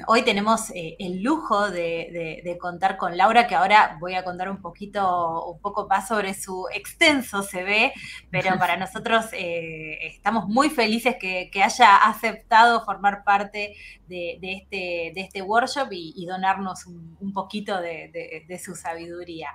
Hoy tenemos el lujo de contar con Laura, que ahora voy a contar un poco más sobre su extenso CV, pero para nosotros estamos muy felices que haya aceptado formar parte de este workshop y donarnos un poquito de su sabiduría.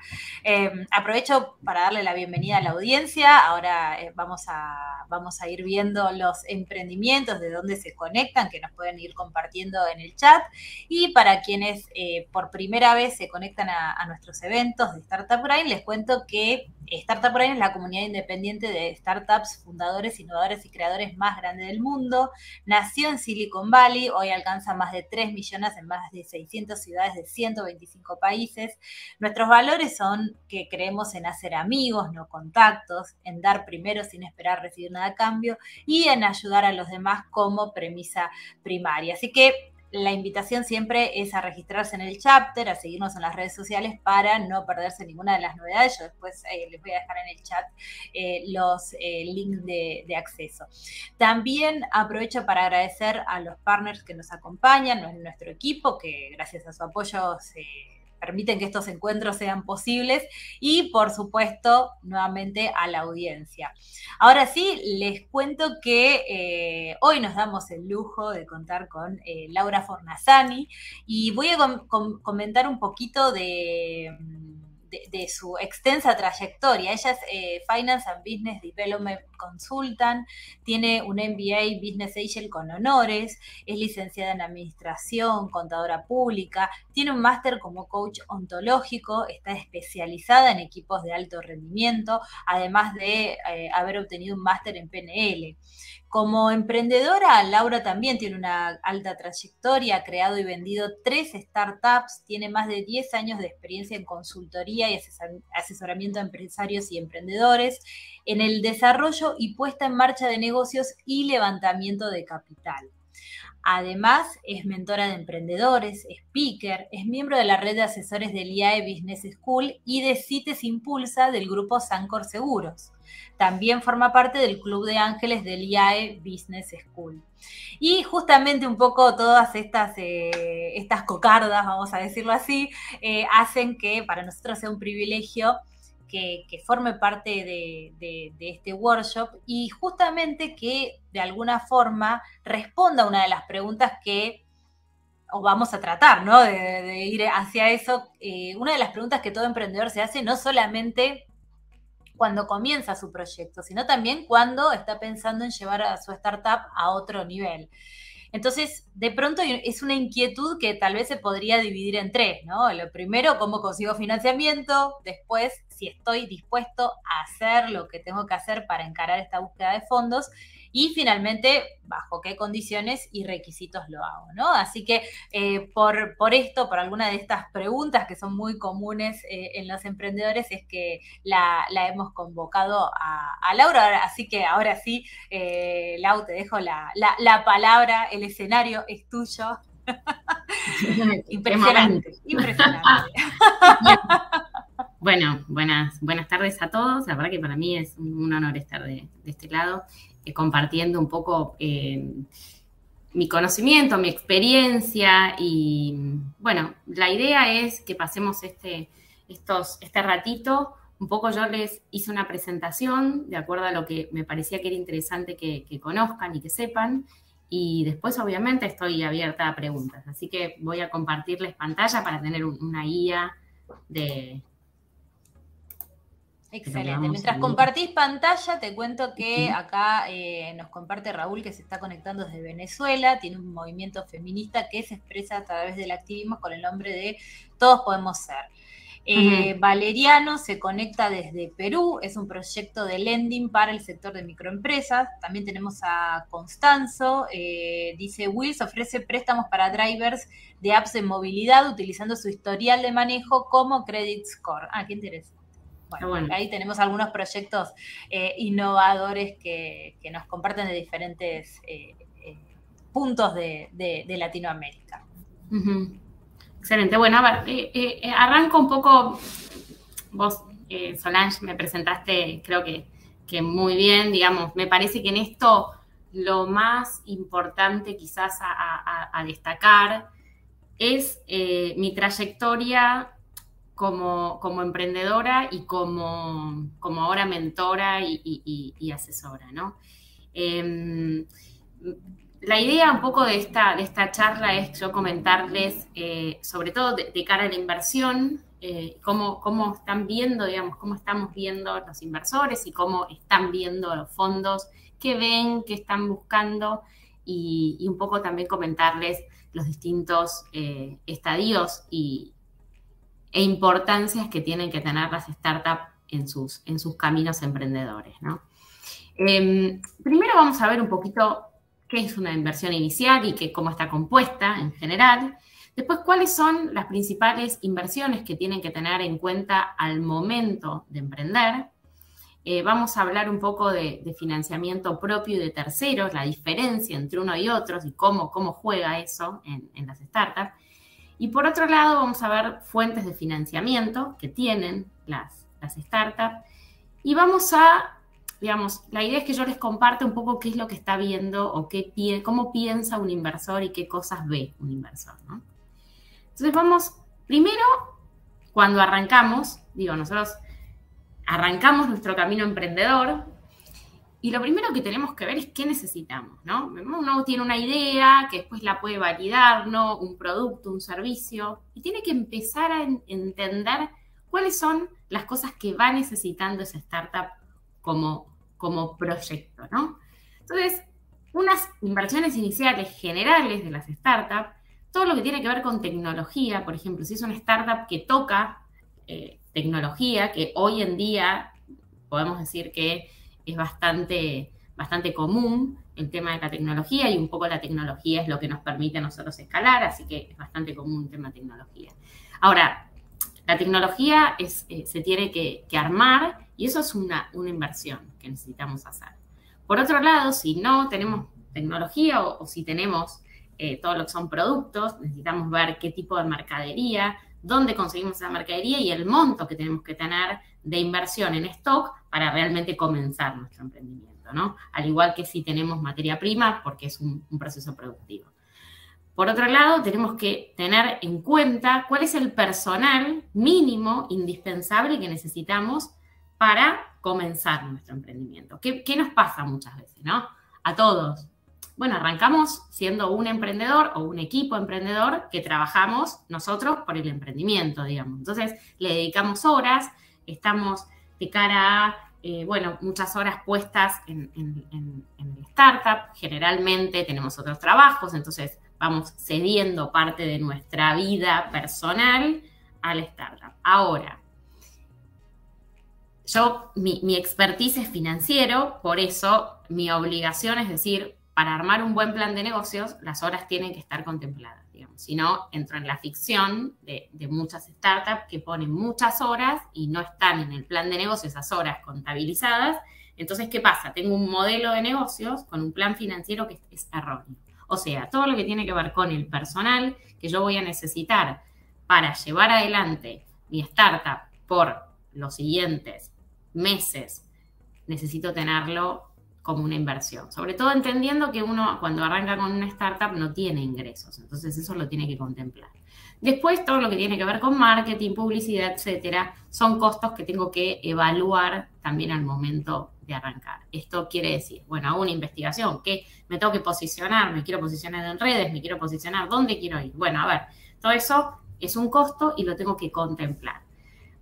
Aprovecho para darle la bienvenida a la audiencia. Ahora vamos a ir viendo los emprendimientos, de dónde se conectan, que nos pueden ir compartiendo en el chat. Y para quienes por primera vez se conectan a nuestros eventos de Startup Brain, les cuento que Startup Brain es la comunidad independiente de startups, fundadores, innovadores y creadores más grande del mundo. Nació en Silicon Valley, hoy alcanza más de 3 millones en más de 600 ciudades de 125 países. Nuestros valores son que creemos en hacer amigos, no contactos, en dar primero sin esperar recibir nada a cambio y en ayudar a los demás como premisa primaria. Así que la invitación siempre es a registrarse en el chapter, a seguirnos en las redes sociales para no perderse ninguna de las novedades. Yo después les voy a dejar en el chat los links de acceso. También aprovecho para agradecer a los partners que nos acompañan en nuestro equipo, que gracias a su apoyo permiten que estos encuentros sean posibles y, por supuesto, nuevamente a la audiencia. Ahora sí, les cuento que hoy nos damos el lujo de contar con Laura Fornasani y voy a comentar un poquito de su extensa trayectoria. Ella es Finance and Business Development Consultant, tiene un MBA Business Angel con honores, es licenciada en Administración, contadora pública, tiene un máster como coach ontológico, está especializada en equipos de alto rendimiento, además de haber obtenido un máster en PNL. Como emprendedora, Laura también tiene una alta trayectoria, ha creado y vendido 3 startups, tiene más de 10 años de experiencia en consultoría y asesoramiento a empresarios y emprendedores, en el desarrollo y puesta en marcha de negocios y levantamiento de capital. Además, es mentora de emprendedores, speaker, es miembro de la red de asesores del IAE Business School y de CITES Impulsa del grupo Sancor Seguros. También forma parte del Club de Ángeles del IAE Business School. Y justamente un poco todas estas cocardas, vamos a decirlo así, hacen que para nosotros sea un privilegio que forme parte de este workshop y justamente que de alguna forma responda a una de las preguntas que vamos a tratar, ¿no? De ir hacia eso. Una de las preguntas que todo emprendedor se hace, no solamente cuando comienza su proyecto, sino también cuando está pensando en llevar a su startup a otro nivel. Entonces, de pronto es una inquietud que tal vez se podría dividir en 3, ¿no? Lo primero, cómo consigo financiamiento, después, si estoy dispuesto a hacer lo que tengo que hacer para encarar esta búsqueda de fondos, y finalmente, bajo qué condiciones y requisitos lo hago, ¿no? Así que por esto, por alguna de estas preguntas que son muy comunes en los emprendedores, es que la hemos convocado a Laura. Así que ahora sí, Lau, te dejo la palabra, el escenario es tuyo. Impresionante, impresionante. Bueno, buenas tardes a todos. La verdad que para mí es un honor estar de este lado, compartiendo un poco mi conocimiento, mi experiencia y, bueno, la idea es que pasemos este ratito. Un poco yo les hice una presentación de acuerdo a lo que me parecía que era interesante que conozcan y que sepan. Y después, obviamente, estoy abierta a preguntas. Así que voy a compartirles pantalla para tener una guía de... Excelente. Mientras compartís pantalla, te cuento que acá nos comparte Raúl, que se está conectando desde Venezuela. Tiene un movimiento feminista que se expresa a través del activismo con el nombre de Todos Podemos Ser. Valeriano se conecta desde Perú, es un proyecto de lending para el sector de microempresas. También tenemos a Constanzo, dice: Wills ofrece préstamos para drivers de apps de movilidad utilizando su historial de manejo como credit score. Qué interesante. Bueno, ahí tenemos algunos proyectos innovadores que nos comparten de diferentes puntos de Latinoamérica. Excelente. Bueno, a ver, arranco un poco. Vos, Solange, me presentaste, creo que muy bien, digamos. Me parece que en esto lo más importante quizás a destacar es mi trayectoria como emprendedora y como ahora mentora y asesora, ¿no? La idea un poco de esta charla es yo comentarles, sobre todo de cara a la inversión, cómo están viendo, digamos, cómo estamos viendo los inversores y cómo están viendo los fondos, qué ven, qué están buscando y un poco también comentarles los distintos estadios e importancias que tienen que tener las startups en sus caminos emprendedores, ¿no? Primero vamos a ver un poquito qué es una inversión inicial y cómo está compuesta en general. Después, cuáles son las principales inversiones que tienen que tener en cuenta al momento de emprender. Vamos a hablar un poco de financiamiento propio y de terceros, la diferencia entre uno y otros y cómo juega eso en las startups. Y por otro lado, vamos a ver fuentes de financiamiento que tienen las startups. Y vamos a, digamos, la idea es que yo les comparte un poco qué es lo que está viendo o cómo piensa un inversor y qué cosas ve un inversor, ¿no? Entonces vamos, primero, cuando arrancamos, nosotros arrancamos nuestro camino emprendedor y lo primero que tenemos que ver es qué necesitamos, ¿no? Uno tiene una idea que después la puede validar, ¿no? Un producto, un servicio, y tiene que empezar a entender cuáles son las cosas que va necesitando esa startup como proyecto, ¿no? Entonces, unas inversiones iniciales generales de las startups, todo lo que tiene que ver con tecnología, por ejemplo, si es una startup que toca tecnología, que hoy en día podemos decir que es bastante común el tema de la tecnología y un poco la tecnología es lo que nos permite a nosotros escalar, así que es bastante común el tema de tecnología. Ahora, la tecnología se tiene que armar y eso es una inversión que necesitamos hacer. Por otro lado, si no tenemos tecnología o si tenemos todo lo que son productos, necesitamos ver qué tipo de mercadería, dónde conseguimos esa mercadería y el monto que tenemos que tener de inversión en stock para realmente comenzar nuestro emprendimiento, ¿no? Al igual que si tenemos materia prima, porque es un proceso productivo. Por otro lado, tenemos que tener en cuenta cuál es el personal mínimo indispensable que necesitamos para comenzar nuestro emprendimiento. ¿Qué nos pasa muchas veces, no? A todos. Bueno, arrancamos siendo un emprendedor o un equipo emprendedor que trabajamos nosotros por el emprendimiento, digamos. Entonces, le dedicamos horas, estamos de cara a, muchas horas puestas en el startup. Generalmente tenemos otros trabajos, entonces vamos cediendo parte de nuestra vida personal al startup. Ahora, mi expertise es financiero, por eso mi obligación es decir, para armar un buen plan de negocios, las horas tienen que estar contempladas, digamos. Si no, entro en la ficción de muchas startups que ponen muchas horas y no están en el plan de negocios esas horas contabilizadas. Entonces, ¿qué pasa? Tengo un modelo de negocios con un plan financiero que es erróneo. O sea, todo lo que tiene que ver con el personal que yo voy a necesitar para llevar adelante mi startup por los siguientes meses, necesito tenerlo como una inversión. Sobre todo entendiendo que uno cuando arranca con una startup no tiene ingresos, entonces eso lo tiene que contemplar. Después todo lo que tiene que ver con marketing, publicidad, etcétera, son costos que tengo que evaluar también al momento de arrancar. Esto quiere decir, bueno, hago una investigación, que me tengo que posicionar, me quiero posicionar en redes, me quiero posicionar, ¿dónde quiero ir? Bueno, a ver, todo eso es un costo y lo tengo que contemplar.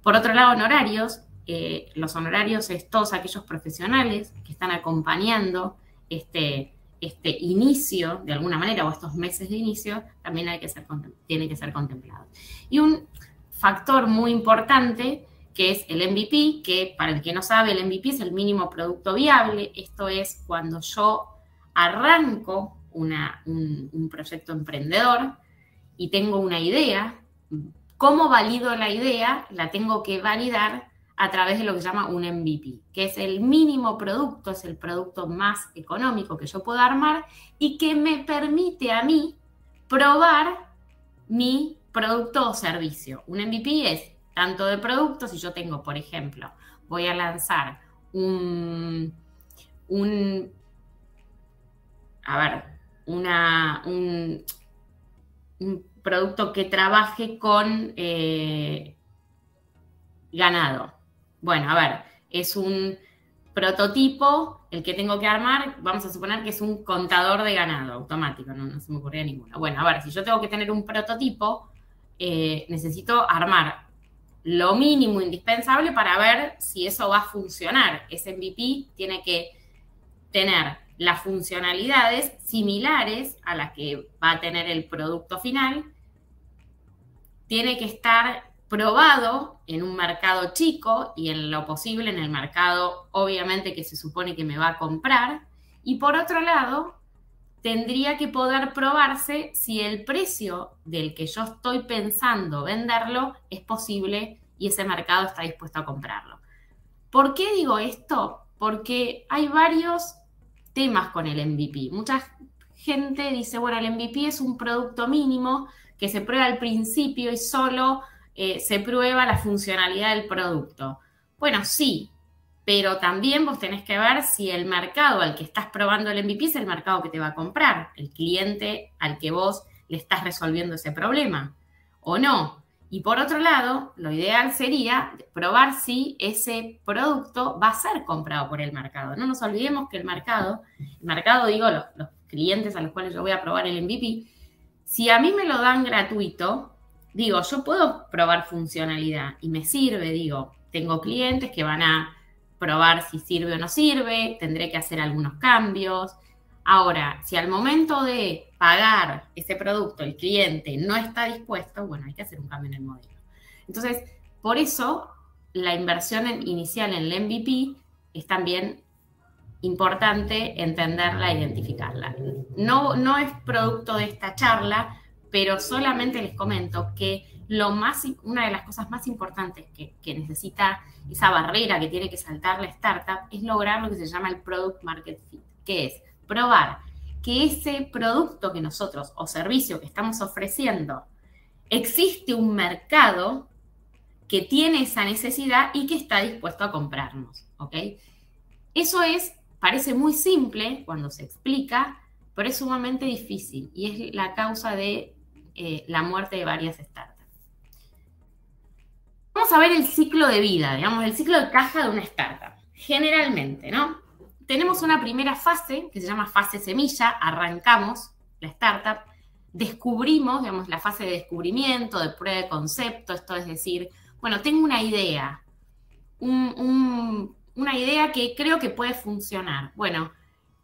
Por otro lado, en horarios, los honorarios es todos aquellos profesionales que están acompañando este inicio, de alguna manera, o estos meses de inicio, también tienen que ser contemplados. Y un factor muy importante, que es el MVP, que para el que no sabe, el MVP es el mínimo producto viable. Esto es cuando yo arranco un proyecto emprendedor y tengo una idea. ¿Cómo valido la idea? La tengo que validar a través de lo que se llama un MVP, que es el mínimo producto, es el producto más económico que yo puedo armar y que me permite a mí probar mi producto o servicio. Un MVP es tanto de producto, si yo tengo, por ejemplo, voy a lanzar un a ver, un producto que trabaje con ganado. Bueno, a ver, es un prototipo el que tengo que armar, vamos a suponer que es un contador de ganado automático, no se me ocurría ninguno. Bueno, a ver, si yo tengo que tener un prototipo, necesito armar lo mínimo indispensable para ver si eso va a funcionar. Ese MVP tiene que tener las funcionalidades similares a las que va a tener el producto final, tiene que estar probado en un mercado chico y en lo posible en el mercado, obviamente, que se supone que me va a comprar. Y por otro lado, tendría que poder probarse si el precio del que yo estoy pensando venderlo es posible y ese mercado está dispuesto a comprarlo. ¿Por qué digo esto? Porque hay varios temas con el MVP. Mucha gente dice, bueno, el MVP es un producto mínimo que se prueba al principio y solo se prueba la funcionalidad del producto. Bueno, sí, pero también vos tenés que ver si el mercado al que estás probando el MVP es el mercado que te va a comprar, el cliente al que vos le estás resolviendo ese problema, o no. Y por otro lado, lo ideal sería probar si ese producto va a ser comprado por el mercado. No nos olvidemos que el mercado digo, los clientes a los cuales yo voy a probar el MVP, si a mí me lo dan gratuito, digo, yo puedo probar funcionalidad y me sirve, digo, tengo clientes que van a probar si sirve o no sirve, tendré que hacer algunos cambios. Ahora, si al momento de pagar ese producto el cliente no está dispuesto, bueno, hay que hacer un cambio en el modelo. Entonces, por eso la inversión inicial en el MVP es también importante entenderla e identificarla. No es producto de esta charla, pero solamente les comento que una de las cosas más importantes que necesita esa barrera que tiene que saltar la startup es lograr lo que se llama el Product Market Fit, que es probar que ese producto que nosotros o servicio que estamos ofreciendo existe un mercado que tiene esa necesidad y que está dispuesto a comprarnos, ¿ok? Eso parece muy simple cuando se explica, pero es sumamente difícil y es la causa de la muerte de varias startups. Vamos a ver el ciclo de vida, digamos, el ciclo de caja de una startup. Generalmente, ¿no? Tenemos una primera fase que se llama fase semilla, arrancamos la startup, descubrimos, digamos, la fase de descubrimiento, de prueba de concepto, esto es decir, bueno, tengo una idea, una idea que creo que puede funcionar. Bueno,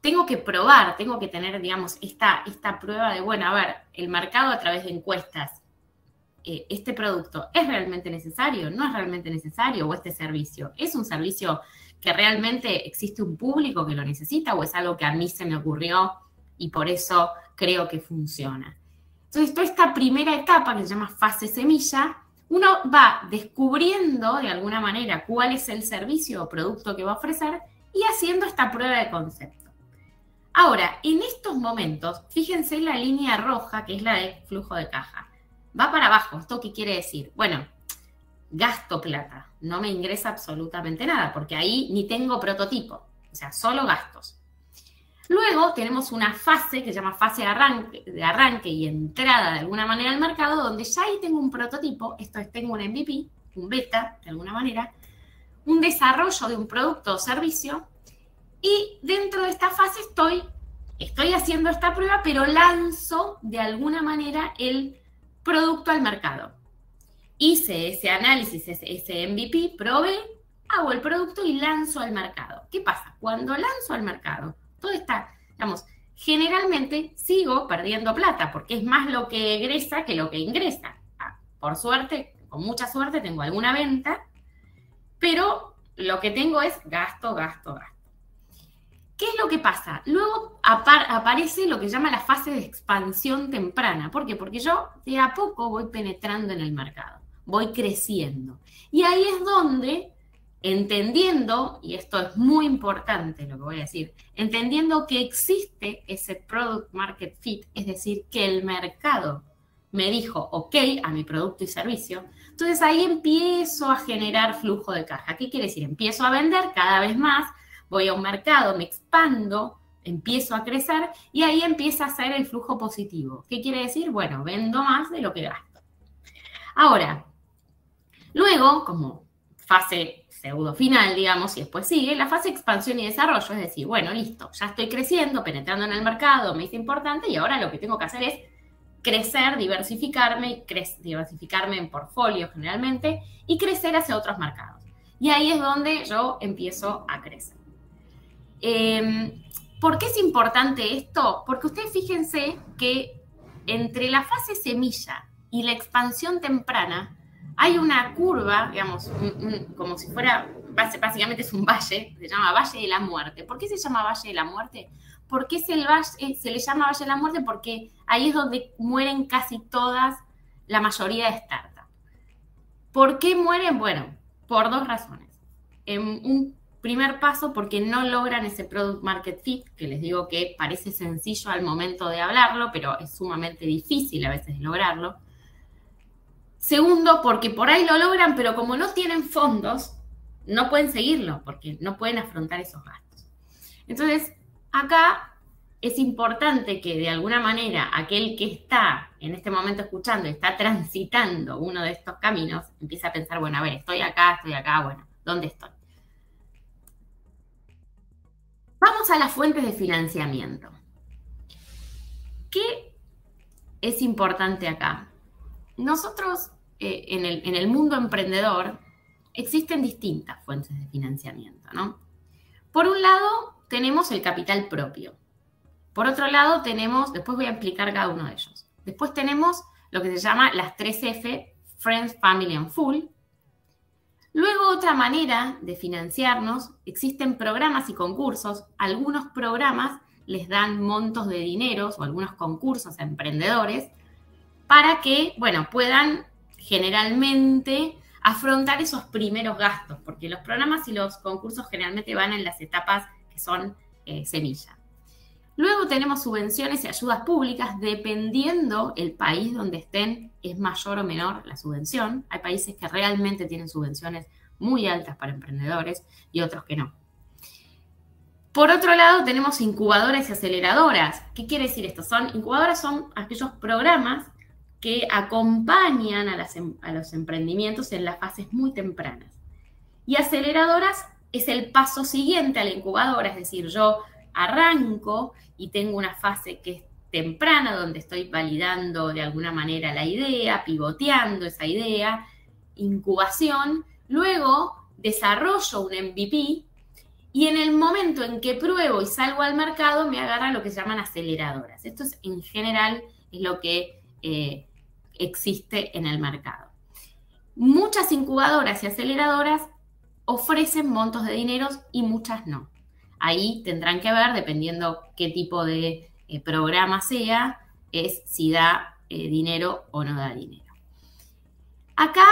tengo que probar, tengo que tener, digamos, esta prueba de, bueno, a ver, el mercado a través de encuestas, este producto ¿es realmente necesario? ¿No es realmente necesario? ¿O este servicio es un servicio que realmente existe un público que lo necesita o es algo que a mí se me ocurrió y por eso creo que funciona? Entonces, toda esta primera etapa que se llama fase semilla, uno va descubriendo de alguna manera cuál es el servicio o producto que va a ofrecer y haciendo esta prueba de concepto. Ahora, en estos momentos, fíjense la línea roja, que es la de flujo de caja. Va para abajo. ¿Esto qué quiere decir? Bueno, gasto plata. No me ingresa absolutamente nada, porque ahí ni tengo prototipo. O sea, solo gastos. Luego tenemos una fase que se llama fase de arranque y entrada de alguna manera al mercado, donde ya ahí tengo un prototipo, esto es, tengo un MVP, un beta de alguna manera, un desarrollo de un producto o servicio, y dentro de esta fase estoy haciendo esta prueba, pero lanzo de alguna manera el producto al mercado. Hice ese análisis, ese MVP, probé, hago el producto y lanzo al mercado. ¿Qué pasa? Cuando lanzo al mercado, todo está, digamos, generalmente sigo perdiendo plata porque es más lo que egresa que lo que ingresa. Por suerte, con mucha suerte, tengo alguna venta, pero lo que tengo es gasto, gasto, gasto. ¿Qué es lo que pasa? Luego aparece lo que se llama la fase de expansión temprana. ¿Por qué? Porque yo de a poco voy penetrando en el mercado, voy creciendo. Y ahí es donde, entendiendo, y esto es muy importante lo que voy a decir, entendiendo que existe ese product market fit, es decir, que el mercado me dijo ok a mi producto y servicio, entonces ahí empiezo a generar flujo de caja. ¿Qué quiere decir? Empiezo a vender cada vez más, voy a un mercado, me expando empiezo a crecer y ahí empieza a ser el flujo positivo. ¿Qué quiere decir? Bueno, vendo más de lo que gasto. Ahora, luego, como fase pseudo final, digamos, y después sigue la fase expansión y desarrollo, es decir, bueno, listo, ya estoy creciendo, penetrando en el mercado, me es importante y ahora lo que tengo que hacer es crecer, diversificarme en portfolio generalmente y crecer hacia otros mercados. Y ahí es donde yo empiezo a crecer. ¿Por qué es importante esto? Porque ustedes fíjense que entre la fase semilla y la expansión temprana hay una curva, digamos, como si fuera, básicamente es un valle, se llama Valle de la Muerte. ¿Por qué se llama Valle de la Muerte? ¿Por qué se le llama Valle de la Muerte? Porque ahí es donde mueren casi todas, la mayoría de startups. ¿Por qué mueren? Bueno, por dos razones. En un primer paso, porque no logran ese product market fit, que les digo que parece sencillo al momento de hablarlo, pero es sumamente difícil a veces lograrlo. Segundo, porque por ahí lo logran, pero como no tienen fondos, no pueden seguirlo, porque no pueden afrontar esos gastos. Entonces, acá es importante que de alguna manera aquel que está en este momento escuchando, está transitando uno de estos caminos, empiece a pensar, bueno, a ver, estoy acá, bueno, ¿dónde estoy? Vamos a las fuentes de financiamiento. ¿Qué es importante acá? Nosotros, en el mundo emprendedor, existen distintas fuentes de financiamiento, ¿no? Por un lado, tenemos el capital propio. Por otro lado, tenemos, después voy a explicar cada uno de ellos. Después tenemos lo que se llama las 3F, Friends, Family and Full. Luego, otra manera de financiarnos, existen programas y concursos. Algunos programas les dan montos de dinero o algunos concursos a emprendedores para que, bueno, puedan generalmente afrontar esos primeros gastos, porque los programas y los concursos generalmente van en las etapas que son semilla. Luego tenemos subvenciones y ayudas públicas, dependiendo el país donde estén, es mayor o menor la subvención. Hay países que realmente tienen subvenciones muy altas para emprendedores y otros que no. Por otro lado, tenemos incubadoras y aceleradoras. ¿Qué quiere decir esto? Incubadoras son aquellos programas que acompañan a los emprendimientos en las fases muy tempranas. Y aceleradoras es el paso siguiente a la incubadora, es decir, yo arranco y tengo una fase que es temprana, donde estoy validando de alguna manera la idea, pivoteando esa idea, incubación, luego desarrollo un MVP y en el momento en que pruebo y salgo al mercado me agarra lo que se llaman aceleradoras. Esto es, en general es lo que existe en el mercado. Muchas incubadoras y aceleradoras ofrecen montos de dinero y muchas no. Ahí tendrán que ver, dependiendo qué tipo de programa sea, es si da dinero o no da dinero. Acá,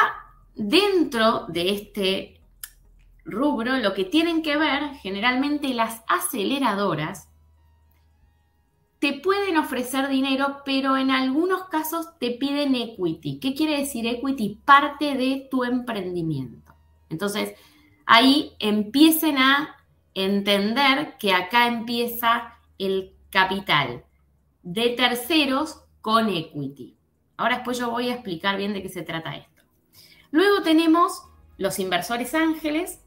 dentro de este rubro, lo que tienen que ver, generalmente las aceleradoras te pueden ofrecer dinero, pero en algunos casos te piden equity. ¿Qué quiere decir equity? Parte de tu emprendimiento. Entonces, ahí empiecen a entender que acá empieza el capital de terceros con equity. Ahora después yo voy a explicar bien de qué se trata esto. Luego tenemos los inversores ángeles,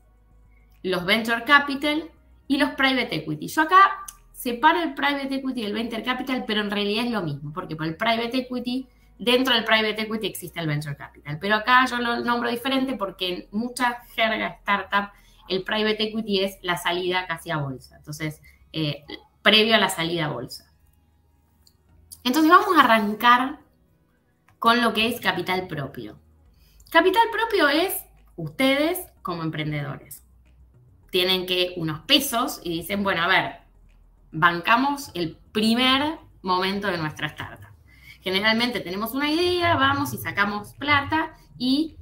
los venture capital y los private equity. Yo acá separo el private equity y el venture capital, pero en realidad es lo mismo, porque por el private equity, dentro del private equity existe el venture capital. Pero acá yo lo nombro diferente porque en mucha jerga startup el private equity es la salida casi a bolsa. Entonces, previo a la salida a bolsa. Entonces, vamos a arrancar con lo que es capital propio. Capital propio es ustedes como emprendedores. Tienen que unos pesos y dicen, bueno, a ver, bancamos el primer momento de nuestra startup. Generalmente tenemos una idea, vamos y sacamos plata y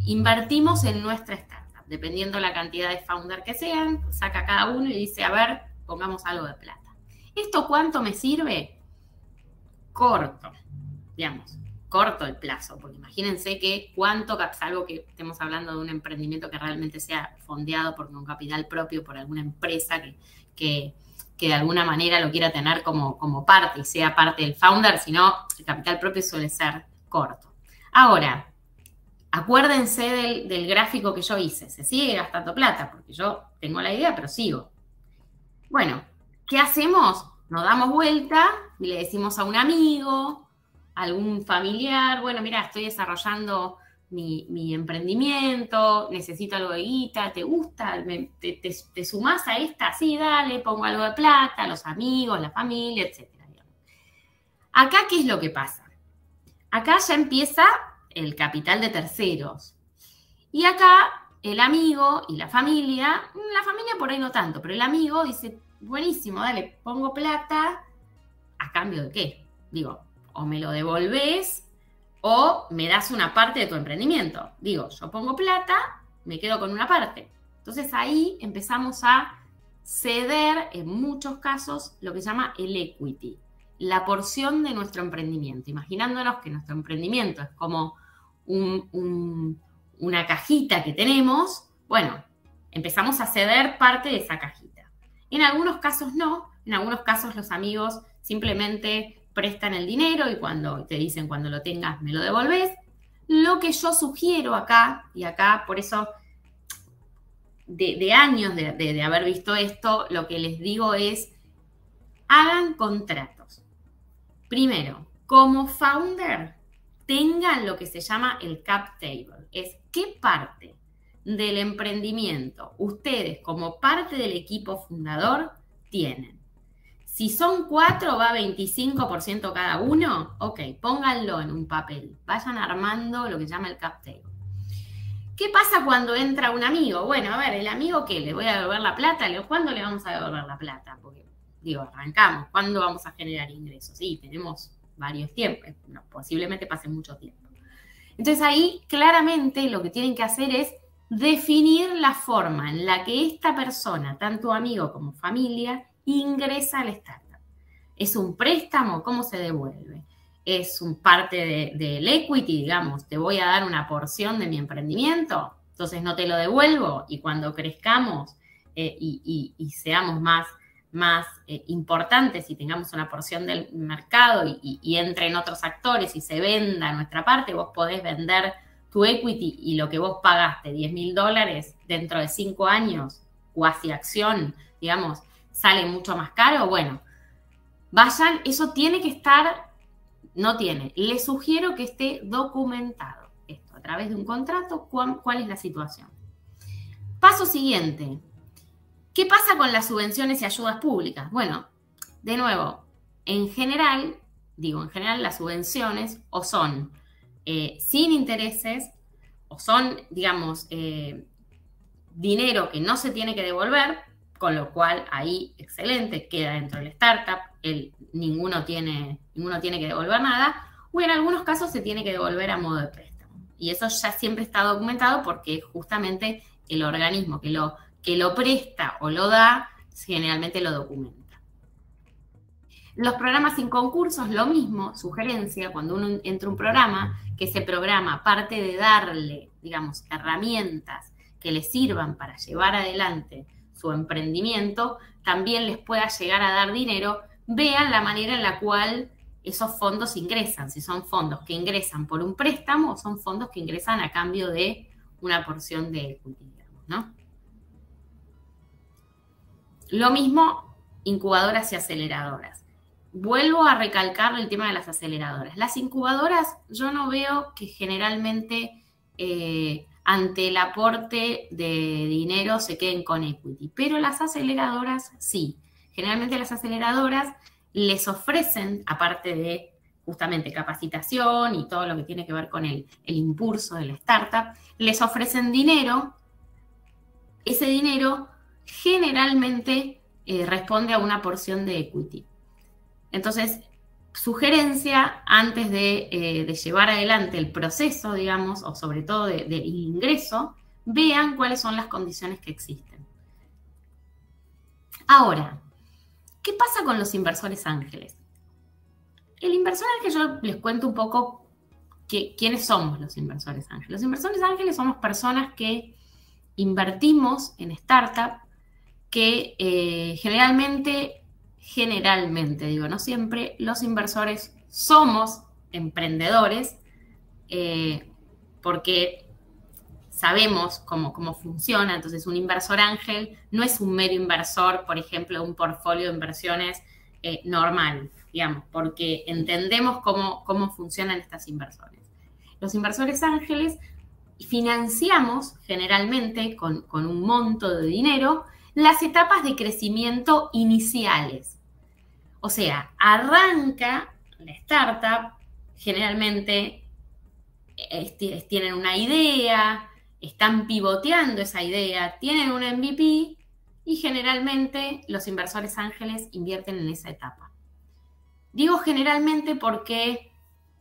invertimos en nuestra startup. Dependiendo la cantidad de founder que sean, saca cada uno y dice, a ver, pongamos algo de plata. ¿Esto cuánto me sirve? Corto, digamos, corto el plazo, porque imagínense que cuánto, salvo que estemos hablando de un emprendimiento que realmente sea fondeado por un capital propio, por alguna empresa que que de alguna manera lo quiera tener como parte y sea parte del founder, sino el capital propio suele ser corto. Ahora, acuérdense del gráfico que yo hice. Se sigue gastando plata, porque yo tengo la idea, pero sigo. Bueno, ¿qué hacemos? Nos damos vuelta y le decimos a un amigo, a algún familiar, bueno, mira, estoy desarrollando mi emprendimiento, necesito algo de guita, ¿te gusta? ¿Te sumás a esta? Sí, dale, pongo algo de plata, los amigos, la familia, etc. Acá, ¿qué es lo que pasa? Acá ya empieza el capital de terceros. Y acá el amigo y la familia por ahí no tanto, pero el amigo dice, buenísimo, dale, pongo plata, ¿a cambio de qué? Digo, o me lo devolvés o me das una parte de tu emprendimiento. Digo, yo pongo plata, me quedo con una parte. Entonces ahí empezamos a ceder, en muchos casos, lo que se llama el equity, la porción de nuestro emprendimiento. Imaginándonos que nuestro emprendimiento es como una cajita que tenemos, bueno, empezamos a ceder parte de esa cajita. En algunos casos no, en algunos casos los amigos simplemente prestan el dinero y cuando te dicen cuando lo tengas me lo devolvés. Lo que yo sugiero acá, y acá por eso de años de haber visto esto, lo que les digo es hagan contratos. Primero, como founder, tengan lo que se llama el cap table. Es qué parte del emprendimiento ustedes como parte del equipo fundador tienen. Si son 4, va 25% cada uno. Ok, pónganlo en un papel. Vayan armando lo que se llama el cap table. ¿Qué pasa cuando entra un amigo? Bueno, a ver, ¿el amigo qué? ¿Le voy a devolver la plata? ¿Cuándo le vamos a devolver la plata? Porque, digo, arrancamos. ¿Cuándo vamos a generar ingresos? Sí, tenemos varios tiempos. No, posiblemente pase mucho tiempo. Entonces ahí, claramente, lo que tienen que hacer es definir la forma en la que esta persona, tanto amigo como familia, ingresa al startup. ¿Es un préstamo? ¿Cómo se devuelve? ¿Es un parte del equity, digamos? ¿Te voy a dar una porción de mi emprendimiento? Entonces no te lo devuelvo y cuando crezcamos y seamos más importantes y tengamos una porción del mercado y entren otros actores y se venda nuestra parte, vos podés vender tu equity y lo que vos pagaste, $10.000, dentro de 5 años, cuasi acción, digamos, sale mucho más caro. Bueno, vayan, eso tiene que estar, no tiene, les sugiero que esté documentado esto a través de un contrato, cuál es la situación. Paso siguiente, ¿qué pasa con las subvenciones y ayudas públicas? Bueno, de nuevo, en general las subvenciones o son sin intereses o son, digamos, dinero que no se tiene que devolver, con lo cual ahí, excelente, queda dentro del startup, ninguno tiene que devolver nada, o en algunos casos se tiene que devolver a modo de préstamo. Y eso ya siempre está documentado porque justamente el organismo que lo presta o lo da, generalmente lo documenta. Los programas sin concursos, lo mismo, sugerencia, cuando uno entra a un programa, que ese programa, aparte de darle, digamos, herramientas que le sirvan para llevar adelante su emprendimiento, también les pueda llegar a dar dinero, vean la manera en la cual esos fondos ingresan, si son fondos que ingresan por un préstamo o son fondos que ingresan a cambio de una porción de equity, digamos, ¿no? Lo mismo, incubadoras y aceleradoras. Vuelvo a recalcar el tema de las aceleradoras. Las incubadoras yo no veo que generalmente ante el aporte de dinero se queden con equity, pero las aceleradoras sí. Generalmente las aceleradoras les ofrecen, aparte de justamente capacitación y todo lo que tiene que ver con el impulso de la startup, les ofrecen dinero. Ese dinero generalmente responde a una porción de equity. Entonces, sugerencia, antes de llevar adelante el proceso, digamos, o sobre todo del ingreso, vean cuáles son las condiciones que existen. Ahora, ¿qué pasa con los inversores ángeles? El inversor ángel, yo les cuento un poco quiénes somos los inversores ángeles. Los inversores ángeles somos personas que invertimos en startup que generalmente generalmente, digo, no siempre, los inversores somos emprendedores porque sabemos cómo funciona. Entonces, un inversor ángel no es un mero inversor, por ejemplo, un portfolio de inversiones normal, digamos, porque entendemos cómo funcionan estas inversiones. Los inversores ángeles financiamos generalmente con un monto de dinero las etapas de crecimiento iniciales. O sea, arranca la startup, generalmente tienen una idea, están pivoteando esa idea, tienen un MVP y generalmente los inversores ángeles invierten en esa etapa. Digo generalmente porque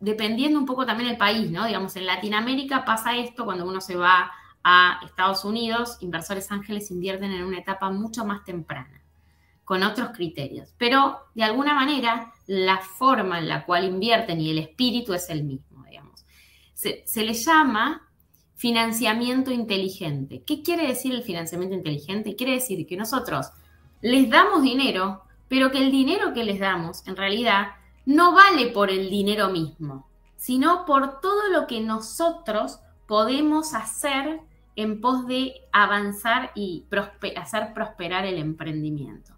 dependiendo un poco también del país, ¿no? Digamos, en Latinoamérica pasa esto cuando uno se va a Estados Unidos, inversores ángeles invierten en una etapa mucho más temprana, con otros criterios. Pero, de alguna manera, la forma en la cual invierten y el espíritu es el mismo, digamos. Se le llama financiamiento inteligente. ¿Qué quiere decir el financiamiento inteligente? Quiere decir que nosotros les damos dinero, pero que el dinero que les damos, en realidad, no vale por el dinero mismo, sino por todo lo que nosotros podemos hacer en pos de avanzar y hacer prosperar el emprendimiento.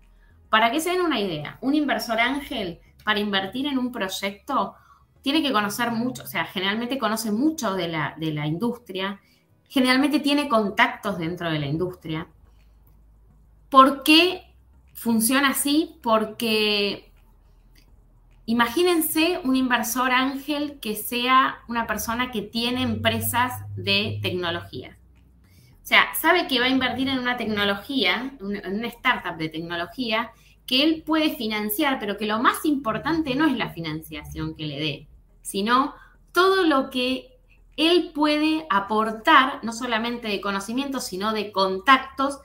Para que se den una idea, un inversor ángel, para invertir en un proyecto, tiene que conocer mucho, o sea, generalmente conoce mucho de la industria, generalmente tiene contactos dentro de la industria. ¿Por qué funciona así? Porque imagínense un inversor ángel que sea una persona que tiene empresas de tecnología. O sea, sabe que va a invertir en una tecnología, en una startup de tecnología, que él puede financiar, pero que lo más importante no es la financiación que le dé, sino todo lo que él puede aportar, no solamente de conocimiento, sino de contactos,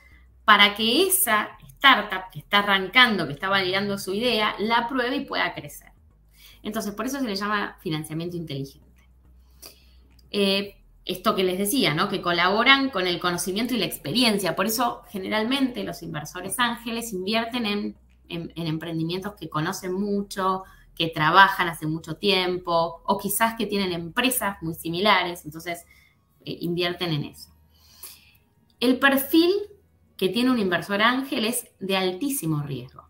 para que esa startup que está arrancando, que está validando su idea, la pruebe y pueda crecer. Entonces, por eso se le llama financiamiento inteligente. Esto que les decía, ¿no? Que colaboran con el conocimiento y la experiencia. Por eso, generalmente, los inversores ángeles invierten en emprendimientos que conocen mucho, que trabajan hace mucho tiempo, o quizás que tienen empresas muy similares, entonces invierten en eso. El perfil que tiene un inversor ángel es de altísimo riesgo.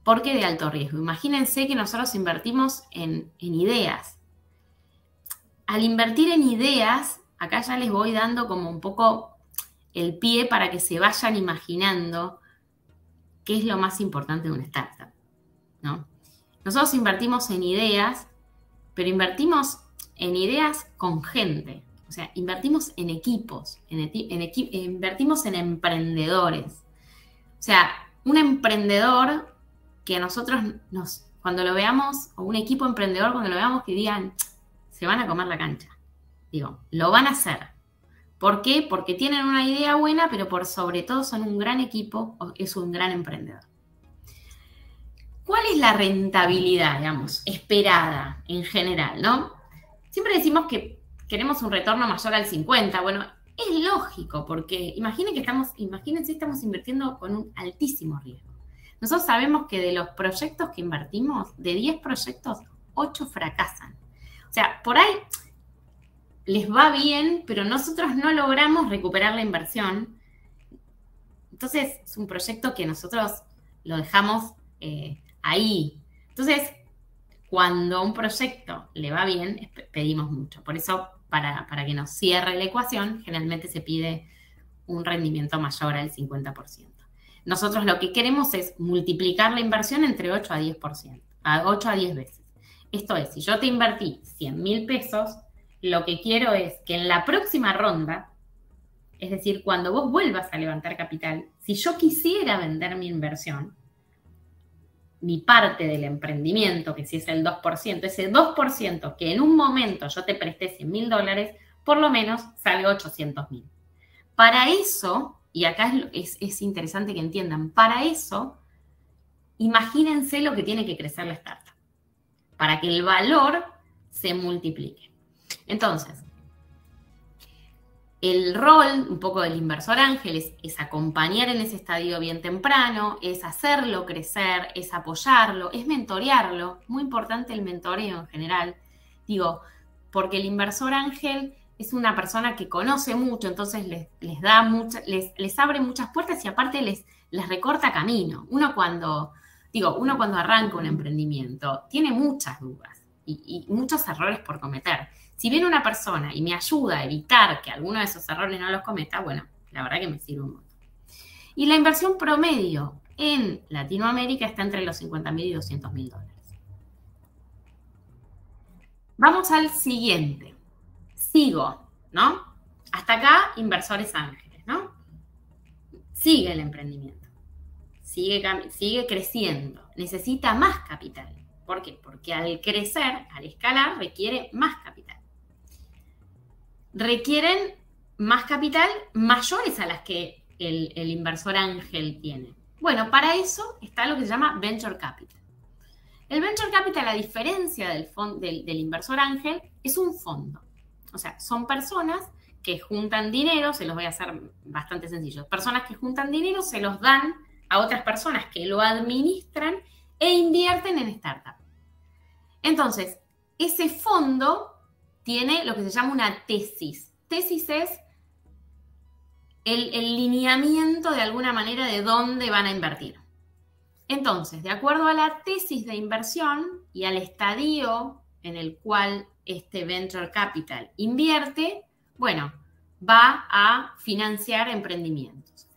¿Por qué de alto riesgo? Imagínense que nosotros invertimos en ideas. Al invertir en ideas, acá ya les voy dando como un poco el pie para que se vayan imaginando qué es lo más importante de una startup, ¿no? Nosotros invertimos en ideas, pero invertimos en ideas con gente. O sea, invertimos en equipos, invertimos en emprendedores. O sea, un emprendedor que a nosotros cuando lo veamos, o un equipo emprendedor cuando lo veamos que digan, se van a comer la cancha. Digo, lo van a hacer. ¿Por qué? Porque tienen una idea buena, pero por sobre todo son un gran equipo, es un gran emprendedor. ¿Cuál es la rentabilidad, digamos, esperada en general, no? Siempre decimos que queremos un retorno mayor al 50%. Bueno, es lógico, porque imagínense, estamos invirtiendo con un altísimo riesgo. Nosotros sabemos que de los proyectos que invertimos, de 10 proyectos, 8 fracasan. O sea, por ahí les va bien, pero nosotros no logramos recuperar la inversión. Entonces, es un proyecto que nosotros lo dejamos ahí. Entonces, cuando a un proyecto le va bien, pedimos mucho. Por eso, para que nos cierre la ecuación, generalmente se pide un rendimiento mayor al 50%. Nosotros lo que queremos es multiplicar la inversión entre 8 a 10%, a 8 a 10 veces. Esto es, si yo te invertí 100.000 pesos, lo que quiero es que en la próxima ronda, es decir, cuando vos vuelvas a levantar capital, si yo quisiera vender mi inversión, mi parte del emprendimiento, que si es el 2%, ese 2% que en un momento yo te presté $100.000, por lo menos sale 800.000. Para eso, y acá es interesante que entiendan, para eso, imagínense lo que tiene que crecer la startup, para que el valor se multiplique. Entonces, el rol un poco del inversor ángel es acompañar en ese estadio bien temprano, es hacerlo crecer, es apoyarlo, es mentorearlo. Muy importante el mentoreo en general. Digo, porque el inversor ángel es una persona que conoce mucho, entonces les abre muchas puertas y aparte les recorta camino. Uno cuando arranca un emprendimiento tiene muchas dudas y muchos errores por cometer. Si viene una persona y me ayuda a evitar que alguno de esos errores no los cometa, bueno, la verdad que me sirve un montón. Y la inversión promedio en Latinoamérica está entre los $50.000 y $200.000. Vamos al siguiente. Sigo, ¿no? Hasta acá, inversores ángeles, ¿no? Sigue el emprendimiento. Sigue creciendo. Necesita más capital. ¿Por qué? Porque al crecer, al escalar, requiere más capital. Requieren más capital mayores a las que el inversor ángel tiene. Bueno, para eso está lo que se llama Venture Capital. El Venture Capital, a diferencia del inversor ángel, es un fondo. O sea, son personas que juntan dinero, se los voy a hacer bastante sencillo. Personas que juntan dinero, se los dan a otras personas que lo administran e invierten en startup. Entonces, ese fondo tiene lo que se llama una tesis. Tesis es el lineamiento de alguna manera de dónde van a invertir. Entonces, de acuerdo a la tesis de inversión y al estadio en el cual este Venture Capital invierte, bueno, va a financiar emprendimientos.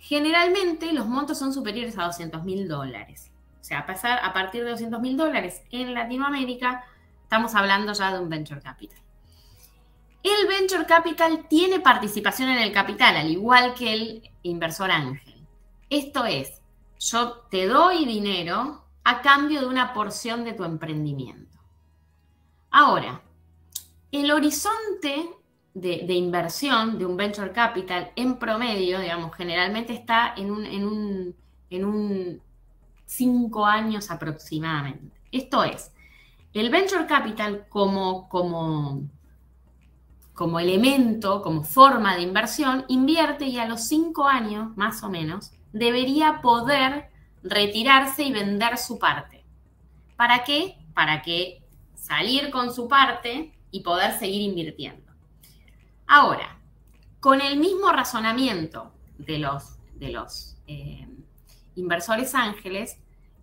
Generalmente los montos son superiores a $200.000. O sea, a partir de $200.000 en Latinoamérica, estamos hablando ya de un Venture Capital. El Venture Capital tiene participación en el capital, al igual que el inversor ángel. Esto es, yo te doy dinero a cambio de una porción de tu emprendimiento. Ahora, el horizonte de inversión de un Venture Capital en promedio, digamos, generalmente está en un 5 años aproximadamente. Esto es, el Venture Capital como elemento, como forma de inversión, invierte y a los 5 años, más o menos, debería poder retirarse y vender su parte. ¿Para qué? Para que salir con su parte y poder seguir invirtiendo. Ahora, con el mismo razonamiento de los inversores ángeles,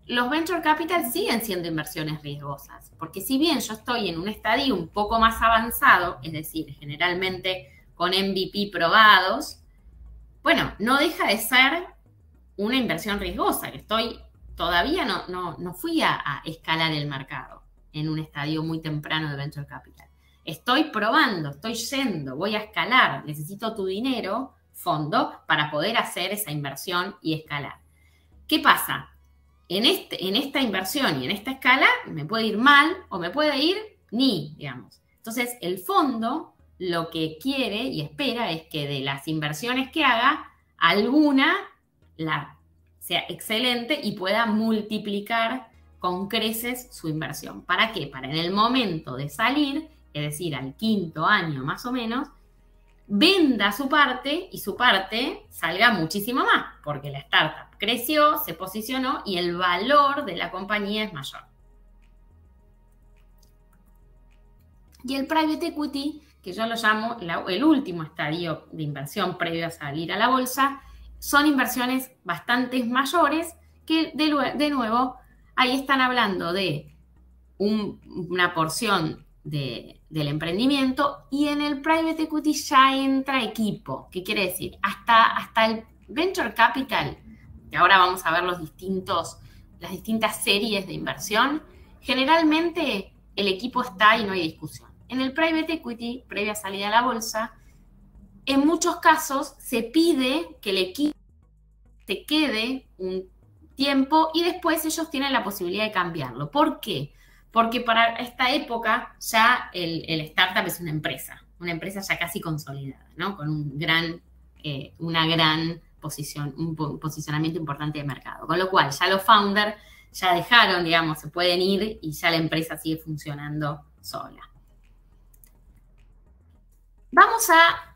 los Venture Capital siguen siendo inversiones riesgosas, porque si bien yo estoy en un estadio un poco más avanzado, es decir, generalmente con MVP probados, bueno, no deja de ser una inversión riesgosa, que todavía no fui a escalar el mercado en un estadio muy temprano de Venture Capital. Estoy probando, estoy yendo, voy a escalar, necesito tu dinero, fondo, para poder hacer esa inversión y escalar. ¿Qué pasa? En esta inversión y en esta escala me puede ir mal o me puede ir ni, digamos. Entonces, el fondo lo que quiere y espera es que de las inversiones que haga, alguna sea excelente y pueda multiplicar con creces su inversión. ¿Para qué? Para en el momento de salir, es decir, al 5.º año más o menos, venda su parte y su parte salga muchísimo más, porque la startup creció, se posicionó y el valor de la compañía es mayor. Y el private equity, que yo lo llamo el último estadio de inversión previo a salir a la bolsa, son inversiones bastante mayores que, de nuevo, ahí están hablando de una porción del emprendimiento y en el private equity ya entra equipo. ¿Qué quiere decir? Hasta el venture capital, que ahora vamos a ver las distintas series de inversión, generalmente el equipo está y no hay discusión. En el private equity, previa salida a la bolsa, en muchos casos se pide que el equipo se quede un tiempo y después ellos tienen la posibilidad de cambiarlo. ¿Por qué? Porque para esta época ya el startup es una empresa ya casi consolidada, ¿no? Con una gran posición, un posicionamiento importante de mercado. Con lo cual ya los founders ya dejaron, digamos, se pueden ir y ya la empresa sigue funcionando sola. Vamos a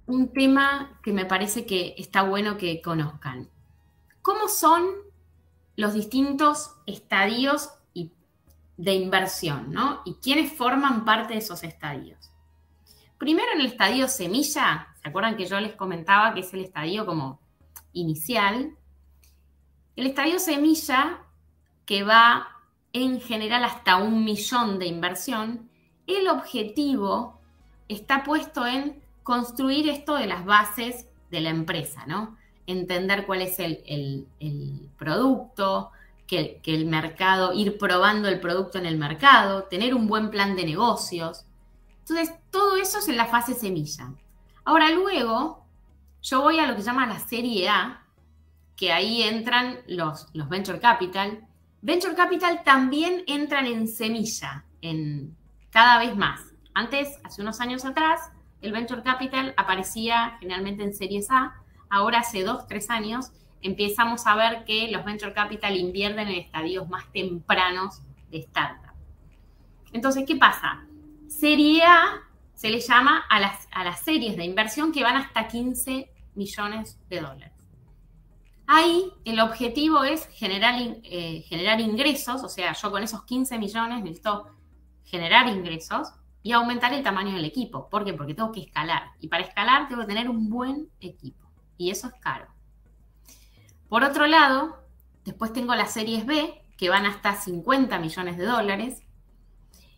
un tema que me parece que está bueno que conozcan. ¿Cómo son los distintos estadios de inversión, ¿no? Y quiénes forman parte de esos estadios? Primero, en el estadio semilla, ¿se acuerdan que yo les comentaba que es el estadio como inicial? El estadio semilla, que va en general hasta 1 millón de inversión, el objetivo está puesto en construir esto de las bases de la empresa, ¿no? Entender cuál es el producto, que el mercado, ir probando el producto en el mercado, tener un buen plan de negocios. Entonces, todo eso es en la fase semilla. Ahora, luego, yo voy a lo que se llama la serie A, que ahí entran los venture capital. Venture capital también entran en semilla, cada vez más. Antes, hace unos años atrás, el venture capital aparecía generalmente en series A. Ahora, hace 2, 3 años, empezamos a ver que los venture capital invierten en estadios más tempranos de startup. Entonces, ¿qué pasa? Serie A se le llama a las series de inversión que van hasta 15 millones de dólares. Ahí el objetivo es generar ingresos, o sea, yo con esos 15 millones necesito generar ingresos y aumentar el tamaño del equipo. ¿Por qué? Porque tengo que escalar. Y para escalar tengo que tener un buen equipo. Y eso es caro. Por otro lado, después tengo las series B, que van hasta 50 millones de dólares.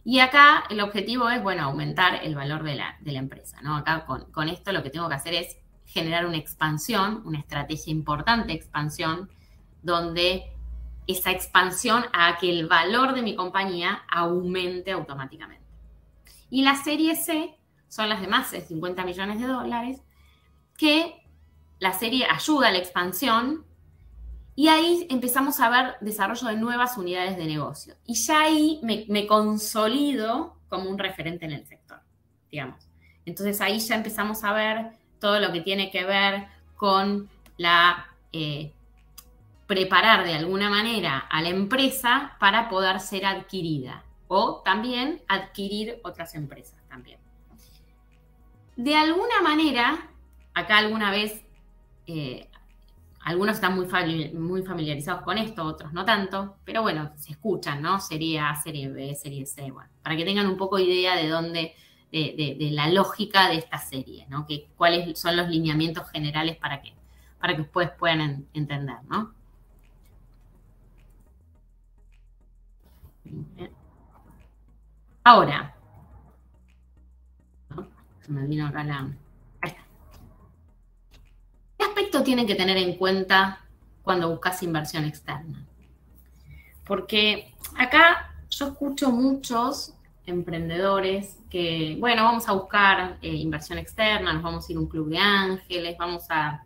Y acá el objetivo es, bueno, aumentar el valor de la empresa, ¿no? Acá con esto lo que tengo que hacer es generar una expansión, una estrategia importante de expansión, donde esa expansión haga que el valor de mi compañía aumente automáticamente. Y la serie C son las demás de 50 millones de dólares, que la serie ayuda a la expansión y ahí empezamos a ver desarrollo de nuevas unidades de negocio. Y ya ahí me consolido como un referente en el sector, digamos. Entonces ahí ya empezamos a ver todo lo que tiene que ver con preparar de alguna manera a la empresa para poder ser adquirida o también adquirir otras empresas también. De alguna manera, acá alguna vez, algunos están muy familiarizados con esto, otros no tanto, pero bueno, se escuchan, ¿no? Serie A, serie B, serie C, bueno, para que tengan un poco idea de dónde, de la lógica de esta serie, ¿no? Cuáles son los lineamientos generales para que ustedes puedan entender, ¿no? Ahora, ¿no? Se me vino acá ahí está. ¿Qué aspecto tienen que tener en cuenta cuando buscas inversión externa? Porque acá yo escucho muchos emprendedores que, bueno, vamos a buscar inversión externa, nos vamos a ir a un club de ángeles, vamos a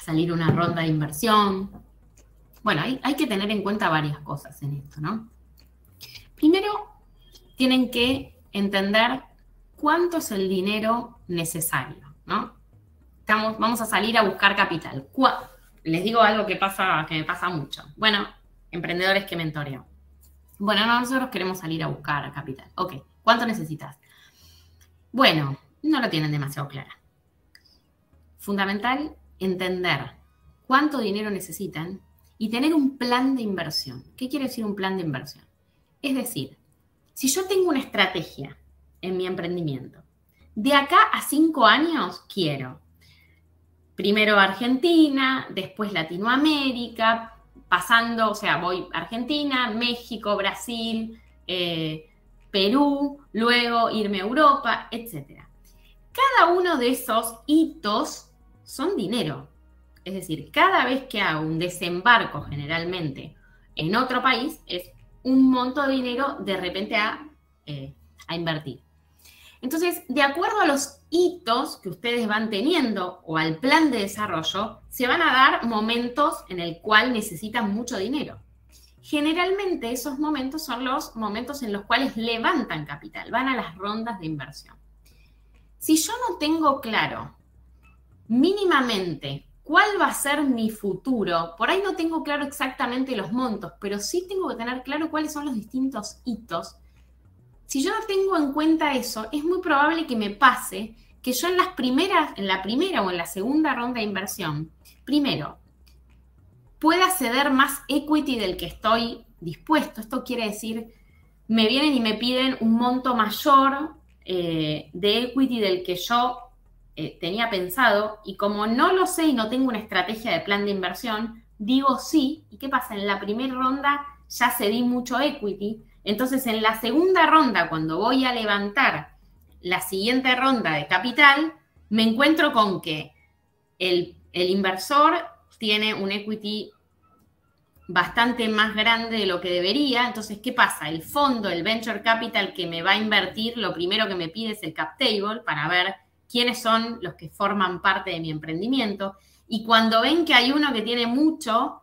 salir una ronda de inversión. Bueno, hay que tener en cuenta varias cosas en esto, ¿no? Primero, tienen que entender cuánto es el dinero necesario, ¿no? Vamos a salir a buscar capital. Les digo algo que me pasa mucho. Bueno, emprendedores que mentoreo. Bueno, nosotros queremos salir a buscar capital. Ok, ¿cuánto necesitas? Bueno, no lo tienen demasiado clara. Fundamental entender cuánto dinero necesitan y tener un plan de inversión. ¿Qué quiere decir un plan de inversión? Es decir, si yo tengo una estrategia en mi emprendimiento, de acá a 5 años quiero primero Argentina, después Latinoamérica, pasando, o sea, voy a Argentina, México, Brasil, Perú, luego irme a Europa, etc. Cada uno de esos hitos son dinero. Es decir, cada vez que hago un desembarco generalmente en otro país, es un monto de dinero de repente a invertir. Entonces, de acuerdo a los hitos que ustedes van teniendo o al plan de desarrollo, se van a dar momentos en el cual necesitan mucho dinero. Generalmente esos momentos son los momentos en los cuales levantan capital, van a las rondas de inversión. Si yo no tengo claro mínimamente cuál va a ser mi futuro, por ahí no tengo claro exactamente los montos, pero sí tengo que tener claro cuáles son los distintos hitos. Si yo no tengo en cuenta eso, es muy probable que me pase que yo en la primera o en la segunda ronda de inversión, primero, pueda ceder más equity del que estoy dispuesto. Esto quiere decir, me vienen y me piden un monto mayor de equity del que yo tenía pensado, y como no lo sé y no tengo una estrategia de plan de inversión, digo sí, ¿y qué pasa? En la primera ronda ya cedí mucho equity, entonces en la segunda ronda, cuando voy a levantar la siguiente ronda de capital, me encuentro con que el inversor tiene un equity bastante más grande de lo que debería. Entonces, ¿qué pasa? El fondo, el venture capital que me va a invertir, lo primero que me pide es el cap table para ver quiénes son los que forman parte de mi emprendimiento. Y cuando ven que hay uno que tiene mucho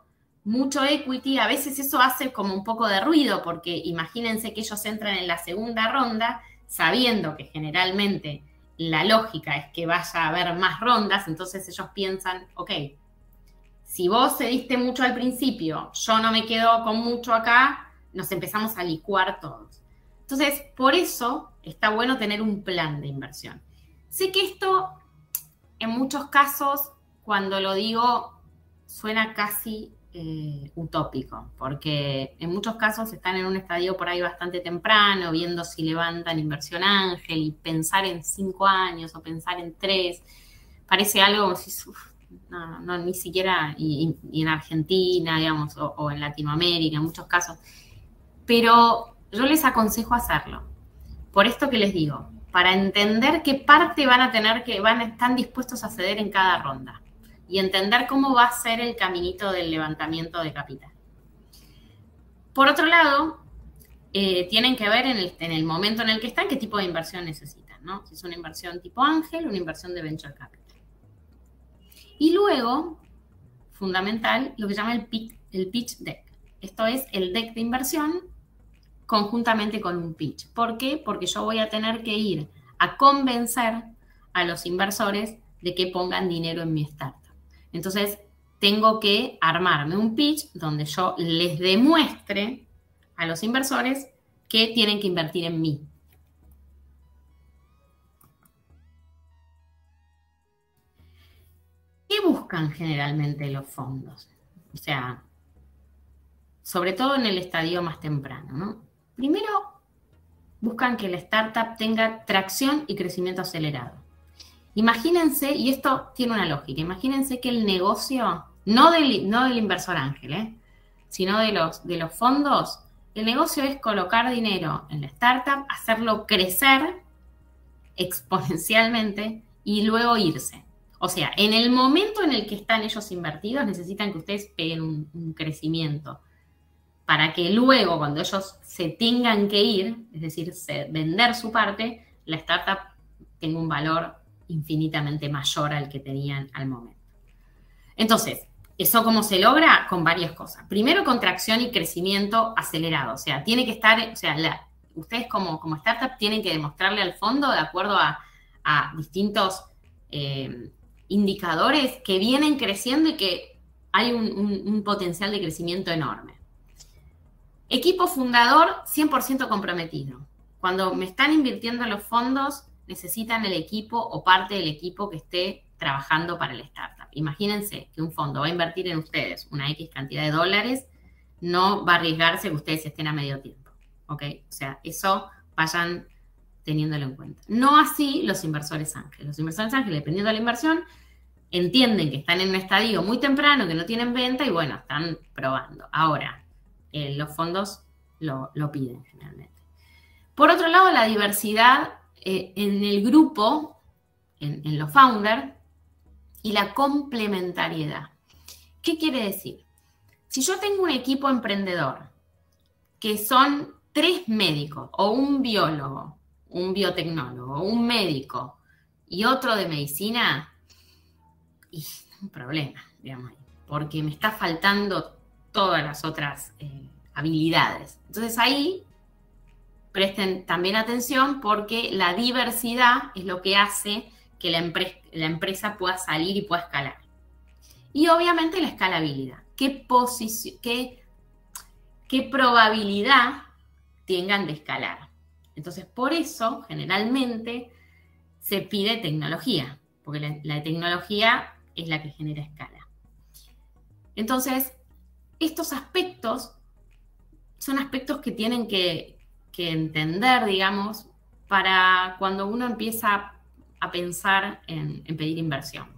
equity, a veces eso hace como un poco de ruido, porque imagínense que ellos entran en la segunda ronda sabiendo que generalmente la lógica es que vaya a haber más rondas, entonces ellos piensan, ok, si vos cediste mucho al principio, yo no me quedo con mucho acá, nos empezamos a licuar todos. Entonces, por eso está bueno tener un plan de inversión. Sé que esto, en muchos casos, cuando lo digo, suena casi utópico, porque en muchos casos están en un estadio por ahí bastante temprano, viendo si levantan inversión ángel, y pensar en 5 años o pensar en 3, parece algo como si... No, ni siquiera, y en Argentina, digamos, o en Latinoamérica, en muchos casos. Pero yo les aconsejo hacerlo. Por esto que les digo, para entender qué parte están dispuestos a ceder en cada ronda y entender cómo va a ser el caminito del levantamiento de capital. Por otro lado, tienen que ver en el momento en el que están qué tipo de inversión necesitan, ¿no? Si es una inversión tipo ángel o una inversión de venture capital. Y luego, fundamental, lo que se llama el pitch deck. Esto es el deck de inversión conjuntamente con un pitch. ¿Por qué? Porque yo voy a tener que ir a convencer a los inversores de que pongan dinero en mi startup. Entonces, tengo que armarme un pitch donde yo les demuestre a los inversores que tienen que invertir en mí. ¿Qué buscan generalmente los fondos? O sea, sobre todo en el estadio más temprano, ¿no? Primero, buscan que la startup tenga tracción y crecimiento acelerado. Imagínense, y esto tiene una lógica, imagínense que el negocio, no del inversor ángel, sino de los fondos, el negocio es colocar dinero en la startup, hacerlo crecer exponencialmente y luego irse. O sea, en el momento en el que están ellos invertidos, necesitan que ustedes peguen un crecimiento para que luego, cuando ellos se tengan que ir, es decir, vender su parte, la startup tenga un valor infinitamente mayor al que tenían al momento. Entonces, ¿eso cómo se logra? Con varias cosas. Primero, con tracción y crecimiento acelerado. O sea, tiene que estar, ustedes como startup tienen que demostrarle al fondo, de acuerdo a distintos indicadores, que vienen creciendo y que hay un potencial de crecimiento enorme. Equipo fundador 100% comprometido. Cuando me están invirtiendo los fondos, necesitan el equipo o parte del equipo que esté trabajando para el startup. Imagínense que un fondo va a invertir en ustedes una X cantidad de dólares, no va a arriesgarse que ustedes estén a medio tiempo, ¿ok? O sea, eso vayan teniéndolo en cuenta. No así los inversores ángeles. Los inversores ángeles, dependiendo de la inversión, entienden que están en un estadio muy temprano, que no tienen venta y bueno, están probando. Ahora, los fondos lo piden generalmente. Por otro lado, la diversidad en el grupo, en los founders, y la complementariedad. ¿Qué quiere decir? Si yo tengo un equipo emprendedor que son 3 médicos, o un biólogo, un biotecnólogo, un médico y otro de medicina, y un problema, digamos, porque me está faltando todas las otras habilidades. Entonces ahí presten también atención, porque la diversidad es lo que hace que la empresa pueda salir y pueda escalar. Y obviamente la escalabilidad. ¿Qué probabilidad tengan de escalar? Entonces, por eso, generalmente, se pide tecnología, porque la tecnología es la que genera escala. Entonces, estos aspectos son aspectos que tienen que entender, digamos, para cuando uno empieza a pensar en pedir inversión.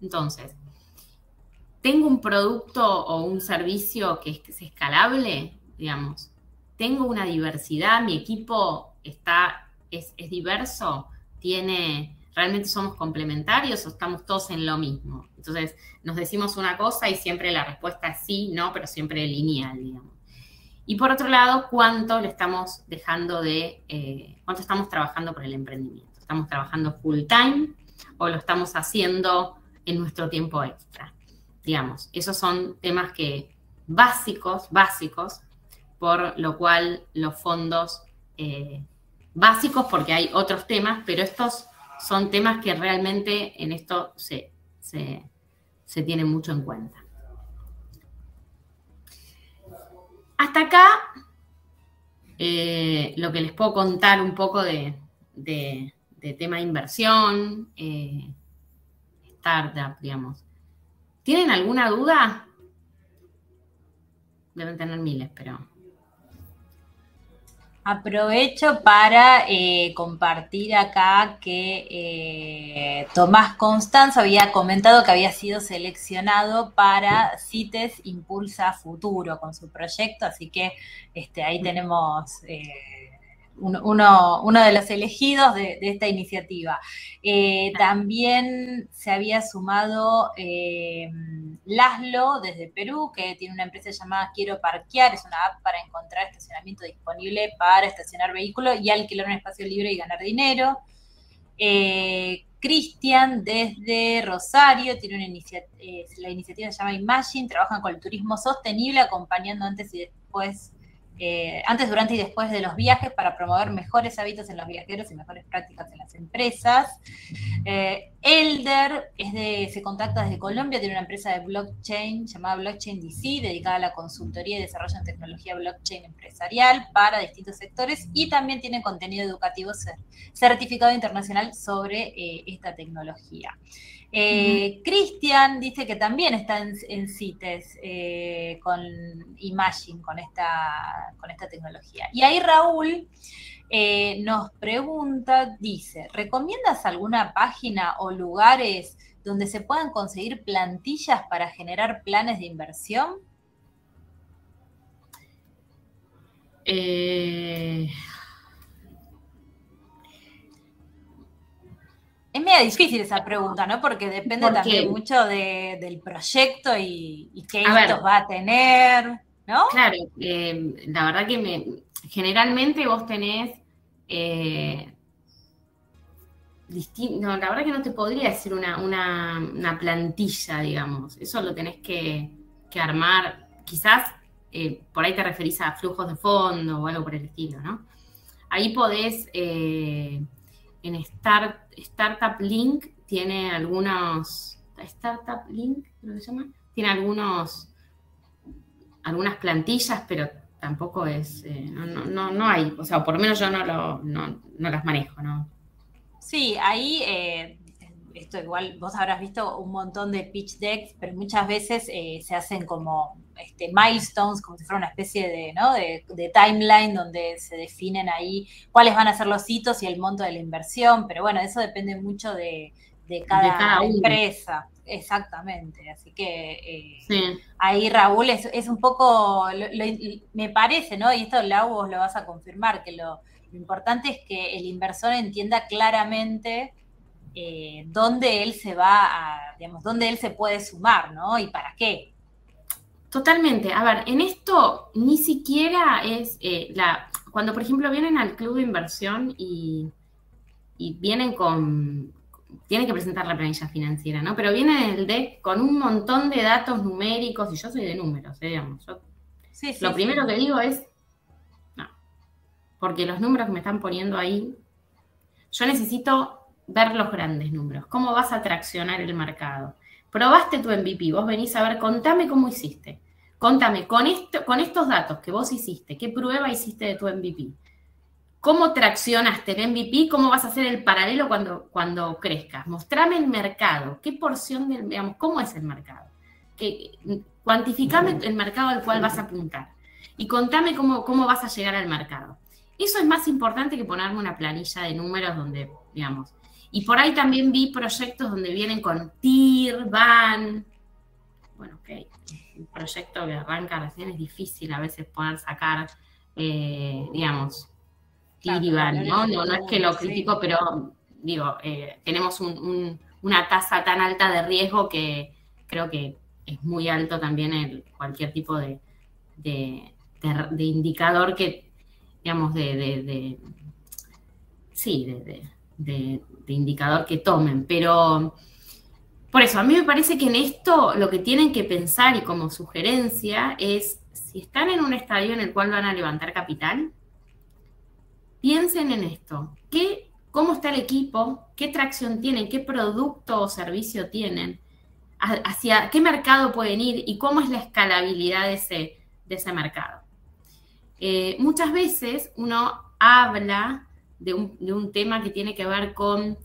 Entonces, ¿tengo un producto o un servicio que es escalable? Digamos, ¿tengo una diversidad? ¿Mi equipo es diverso? ¿Realmente somos complementarios o estamos todos en lo mismo? Entonces, nos decimos una cosa y siempre la respuesta es sí, no, pero siempre lineal, digamos. Y por otro lado, ¿cuánto le estamos cuánto estamos trabajando por el emprendimiento? ¿Estamos trabajando full time o lo estamos haciendo en nuestro tiempo extra? Digamos, esos son temas básicos, por lo cual los fondos básicos, porque hay otros temas, pero estos son temas que realmente en esto se tienen mucho en cuenta. Hasta acá, lo que les puedo contar un poco de tema de inversión, startup, digamos. ¿Tienen alguna duda? Deben tener miles, pero... Aprovecho para compartir acá que Tomás Constanzo había comentado que había sido seleccionado para CITES Impulsa Futuro con su proyecto, así que ahí tenemos uno de los elegidos de esta iniciativa. También se había sumado Laszlo desde Perú, que tiene una empresa llamada Quiero Parquear, es una app para encontrar estacionamiento disponible para estacionar vehículos y alquilar un espacio libre y ganar dinero. Cristian desde Rosario tiene una la iniciativa se llama Imagine, trabajan con el turismo sostenible, acompañando antes, durante y después de los viajes para promover mejores hábitos en los viajeros y mejores prácticas en las empresas. Elder se contacta desde Colombia, tiene una empresa de blockchain llamada Blockchain DC, dedicada a la consultoría y desarrollo en tecnología blockchain empresarial para distintos sectores, y también tiene contenido educativo certificado internacional sobre esta tecnología. Cristian dice que también está en CITES con Imagine, con esta tecnología. Y ahí Raúl nos pregunta, dice, ¿recomiendas alguna página o lugares donde se puedan conseguir plantillas para generar planes de inversión? Es medio difícil esa pregunta, ¿no? Porque depende también mucho del proyecto y qué hitos va a tener, ¿no? Claro, la verdad que generalmente vos tenés la verdad que no te podría decir una plantilla, digamos. Eso lo tenés que armar. Quizás por ahí te referís a flujos de fondo o algo por el estilo, ¿no? Ahí podés... en Startup Link tiene algunos... Startup Link, creo que se llama. Tiene algunas plantillas, pero tampoco es... no hay, o sea, por lo menos yo no las manejo, ¿no? Sí, ahí... esto igual, vos habrás visto un montón de pitch decks, pero muchas veces se hacen como milestones, como si fuera una especie de timeline donde se definen ahí cuáles van a ser los hitos y el monto de la inversión, pero bueno, eso depende mucho de cada empresa. Exactamente, así que sí. Ahí Raúl es un poco, me parece, ¿no? Y esto Lau vos lo vas a confirmar, que lo importante es que el inversor entienda claramente dónde él se va digamos, dónde él se puede sumar, ¿no? Y para qué. Totalmente. A ver, en esto ni siquiera es cuando, por ejemplo, vienen al club de inversión y vienen tienen que presentar la planilla financiera, ¿no? Pero vienen en el deck con un montón de datos numéricos, y yo soy de números, digamos. Lo primero que digo es, no, porque los números que me están poniendo ahí, yo necesito ver los grandes números. ¿Cómo vas a traccionar el mercado? Probaste tu MVP, vos venís a ver, contame cómo hiciste. Contame, con estos datos que vos hiciste, ¿qué prueba hiciste de tu MVP? ¿Cómo traccionaste el MVP? ¿Cómo vas a hacer el paralelo cuando crezcas? Mostrame el mercado. ¿Qué porción digamos, cómo es el mercado? Cuantificame el mercado al cual vas a apuntar. Y contame cómo vas a llegar al mercado. Eso es más importante que ponerme una planilla de números donde, digamos. Y por ahí también vi proyectos donde vienen con TIR, VAN. Bueno, ok. Un proyecto que arranca recién es difícil a veces poder sacar, digamos, TIR y VAN, ¿no? No es que lo critico, pero digo, tenemos una tasa tan alta de riesgo que creo que es muy alto también cualquier tipo de indicador que, digamos, de indicador que tomen. Pero, por eso, a mí me parece que en esto lo que tienen que pensar y como sugerencia es, si están en un estadio en el cual van a levantar capital, piensen en esto. ¿Cómo está el equipo? ¿Qué tracción tienen? ¿Qué producto o servicio tienen? ¿Hacia qué mercado pueden ir? ¿Y cómo es la escalabilidad de ese mercado? Muchas veces uno habla de un tema que tiene que ver con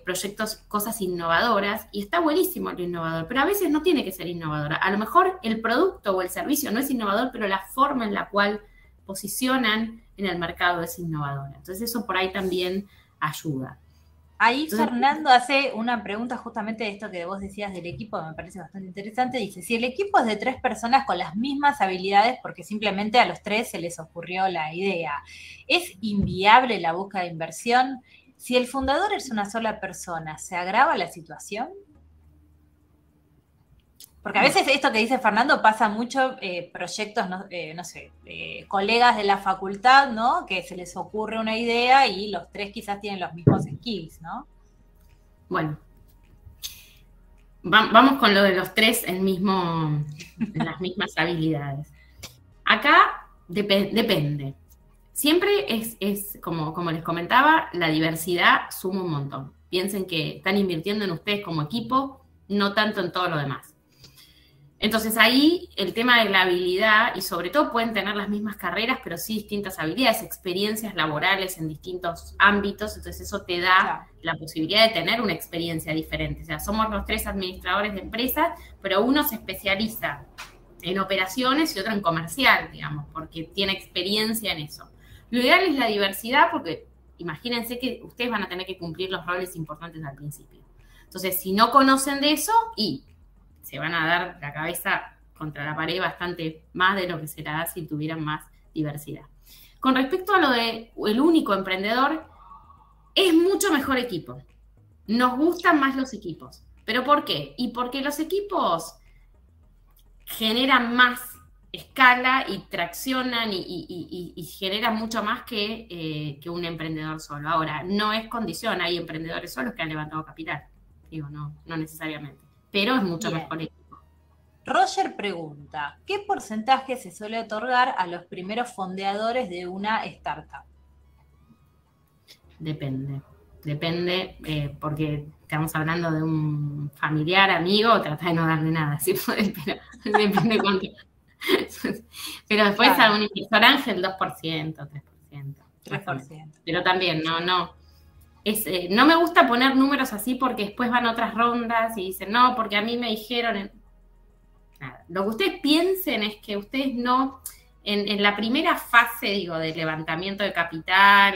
proyectos, cosas innovadoras, y está buenísimo lo innovador, pero a veces no tiene que ser innovadora. A lo mejor el producto o el servicio no es innovador, pero la forma en la cual posicionan en el mercado es innovadora. Entonces eso por ahí también ayuda. Ahí entonces, Fernando hace una pregunta justamente de esto que vos decías del equipo, me parece bastante interesante. Dice, si el equipo es de 3 personas con las mismas habilidades, porque simplemente a los 3 se les ocurrió la idea, ¿es inviable la búsqueda de inversión? Si el fundador es una sola persona, ¿se agrava la situación? Porque a veces esto que dice Fernando pasa mucho, proyectos, no sé, colegas de la facultad, ¿no? Que se les ocurre una idea y los 3 quizás tienen los mismos skills, ¿no? Bueno, vamos con lo de los 3 en las mismas habilidades. Acá depende. Siempre es como les comentaba, la diversidad suma un montón. Piensen que están invirtiendo en ustedes como equipo, no tanto en todo lo demás. Entonces ahí el tema de la habilidad, y sobre todo pueden tener las mismas carreras, pero sí distintas habilidades, experiencias laborales en distintos ámbitos, entonces eso te da la posibilidad de tener una experiencia diferente. O sea, somos los 3 administradores de empresas, pero uno se especializa en operaciones y otro en comercial, digamos, porque tiene experiencia en eso. Lo ideal es la diversidad porque imagínense que ustedes van a tener que cumplir los roles importantes al principio. Entonces, si no conocen de eso, se van a dar la cabeza contra la pared bastante más de lo que se la da si tuvieran más diversidad. Con respecto a lo de el único emprendedor, es mucho mejor equipo. Nos gustan más los equipos. ¿Pero por qué? Y porque los equipos generan más escala y traccionan y generan mucho más que un emprendedor solo. Ahora, no es condición, hay emprendedores solos que han levantado capital. Digo, no necesariamente. Pero es mucho mejor equipo. Roger pregunta, ¿qué porcentaje se suele otorgar a los primeros fondeadores de una startup? Depende, porque estamos hablando de un familiar, amigo, trata de no darle nada, ¿sí? Pero depende cuánto. Pero después a un inversor ángel 2%, 3%. Pero también, no me gusta poner números así porque después van otras rondas y dicen, no, porque a mí me dijeron... Nada. Lo que ustedes piensen es que ustedes no, en la primera fase, digo, de levantamiento de capital,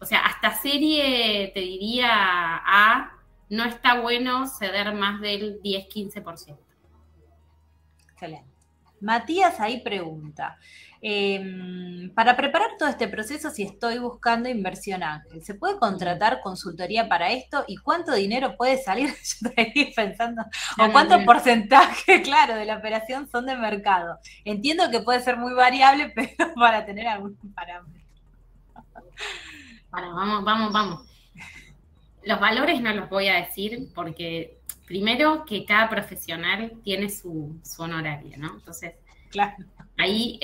o sea, hasta serie, te diría A, no está bueno ceder más del 10-15%. Excelente. Matías ahí pregunta, para preparar todo este proceso, si estoy buscando inversión ángel, ¿se puede contratar consultoría para esto? ¿Y cuánto dinero puede salir? Yo estoy pensando, o cuánto porcentaje, claro, de la operación son de mercado. Entiendo que puede ser muy variable, pero para tener algún parámetro. Vamos. Los valores no los voy a decir porque primero que cada profesional tiene su honorario, ¿no? Entonces, claro. Ahí,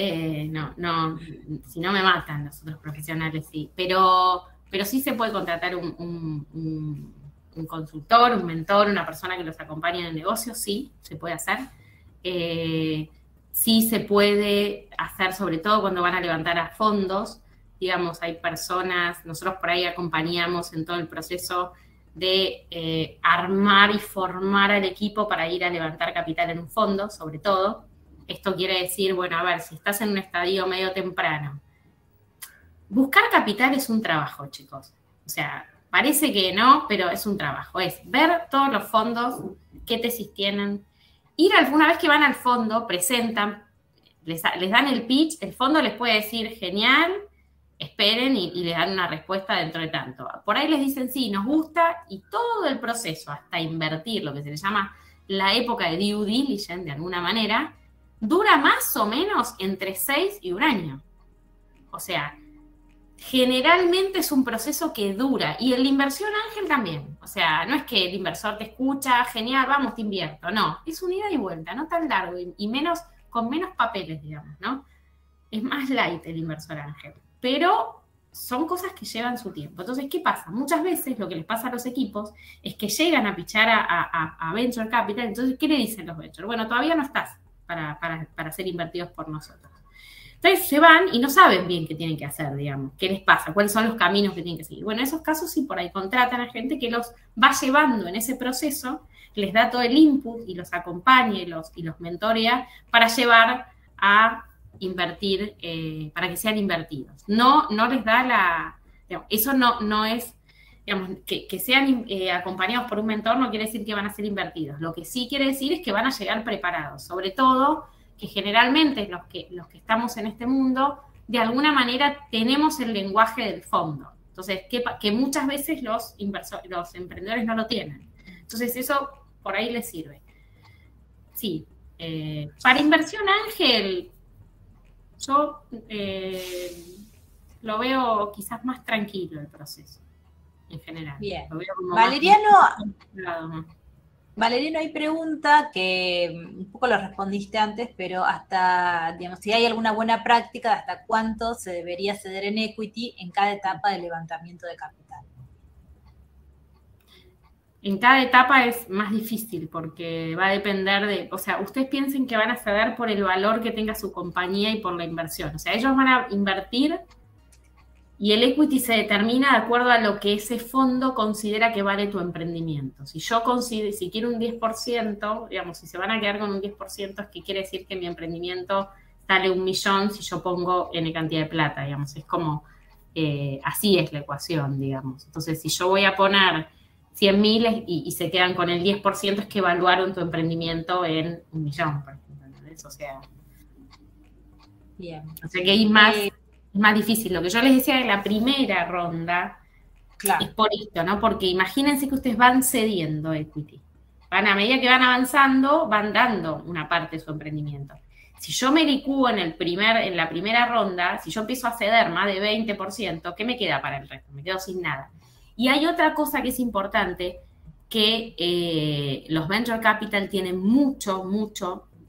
no, si no me matan los otros profesionales, sí. Pero sí se puede contratar un consultor, un mentor, una persona que los acompañe en el negocio, sí, se puede hacer. Sí se puede hacer, sobre todo cuando van a levantar a fondos, digamos, hay personas, nosotros por ahí acompañamos en todo el proceso de armar y formar al equipo para ir a levantar capital en un fondo, sobre todo. Esto quiere decir, bueno, a ver, si estás en un estadio medio temprano, buscar capital es un trabajo, chicos. O sea, parece que no, pero es un trabajo. Es ver todos los fondos, qué tesis tienen. Ir alguna vez que van al fondo, presentan, les dan el pitch, el fondo les puede decir, genial, esperen y les dan una respuesta dentro de tanto. Por ahí les dicen, sí, nos gusta, y todo el proceso hasta invertir, lo que se le llama la época de due diligence, de alguna manera, dura más o menos entre 6 y un año. O sea, generalmente es un proceso que dura, y en la inversión ángel también. O sea, no es que el inversor te escucha, genial, vamos, te invierto. No, es un ida y vuelta, no tan largo, y menos, con menos papeles, digamos, ¿no? Es más light el inversor ángel. Pero son cosas que llevan su tiempo. Entonces, ¿qué pasa? Muchas veces lo que les pasa a los equipos es que llegan a pichar a Venture Capital. Entonces, ¿qué le dicen los Venture? Bueno, todavía no estás para ser invertidos por nosotros. Entonces se van y no saben bien qué tienen que hacer, digamos, qué les pasa, cuáles son los caminos que tienen que seguir. Bueno, en esos casos sí, por ahí contratan a gente que los va llevando en ese proceso, les da todo el input y los acompaña y los mentorea para llevar a invertir, para que sean invertidos. No les da digamos, eso no es, digamos, que sean acompañados por un mentor no quiere decir que van a ser invertidos. Lo que sí quiere decir es que van a llegar preparados, sobre todo que generalmente los que estamos en este mundo, de alguna manera tenemos el lenguaje del fondo. Entonces, que muchas veces los emprendedores no lo tienen. Entonces, eso por ahí les sirve. Sí. Para inversión ángel, yo lo veo quizás más tranquilo el proceso, en general. Bien. Lo veo como Valeriano, hay pregunta que un poco lo respondiste antes, pero hasta, digamos, si hay alguna buena práctica, ¿hasta cuánto se debería ceder en equity en cada etapa de levantamiento de capital? En cada etapa es más difícil porque va a depender de, o sea, ustedes piensen que van a ceder por el valor que tenga su compañía y por la inversión. O sea, ellos van a invertir y el equity se determina de acuerdo a lo que ese fondo considera que vale tu emprendimiento. Si quiero un 10%, digamos, si se van a quedar con un 10%, es que quiere decir que mi emprendimiento sale 1 millón si yo pongo N cantidad de plata, digamos. Es como, así es la ecuación, digamos. Entonces, si yo voy a poner 100.000 y se quedan con el 10%, es que evaluaron tu emprendimiento en 1 millón, por ejemplo. ¿Entendés? O sea, bien. O sea que hay más difícil. Lo que yo les decía de la primera ronda, claro, es por esto, ¿no? Porque imagínense que ustedes van cediendo equity. A medida que van avanzando, van dando una parte de su emprendimiento. Si yo me licúo en la primera ronda, si yo empiezo a ceder más de 20%, ¿qué me queda para el resto? Me quedo sin nada. Y hay otra cosa que es importante, que los Venture Capital tienen mucho,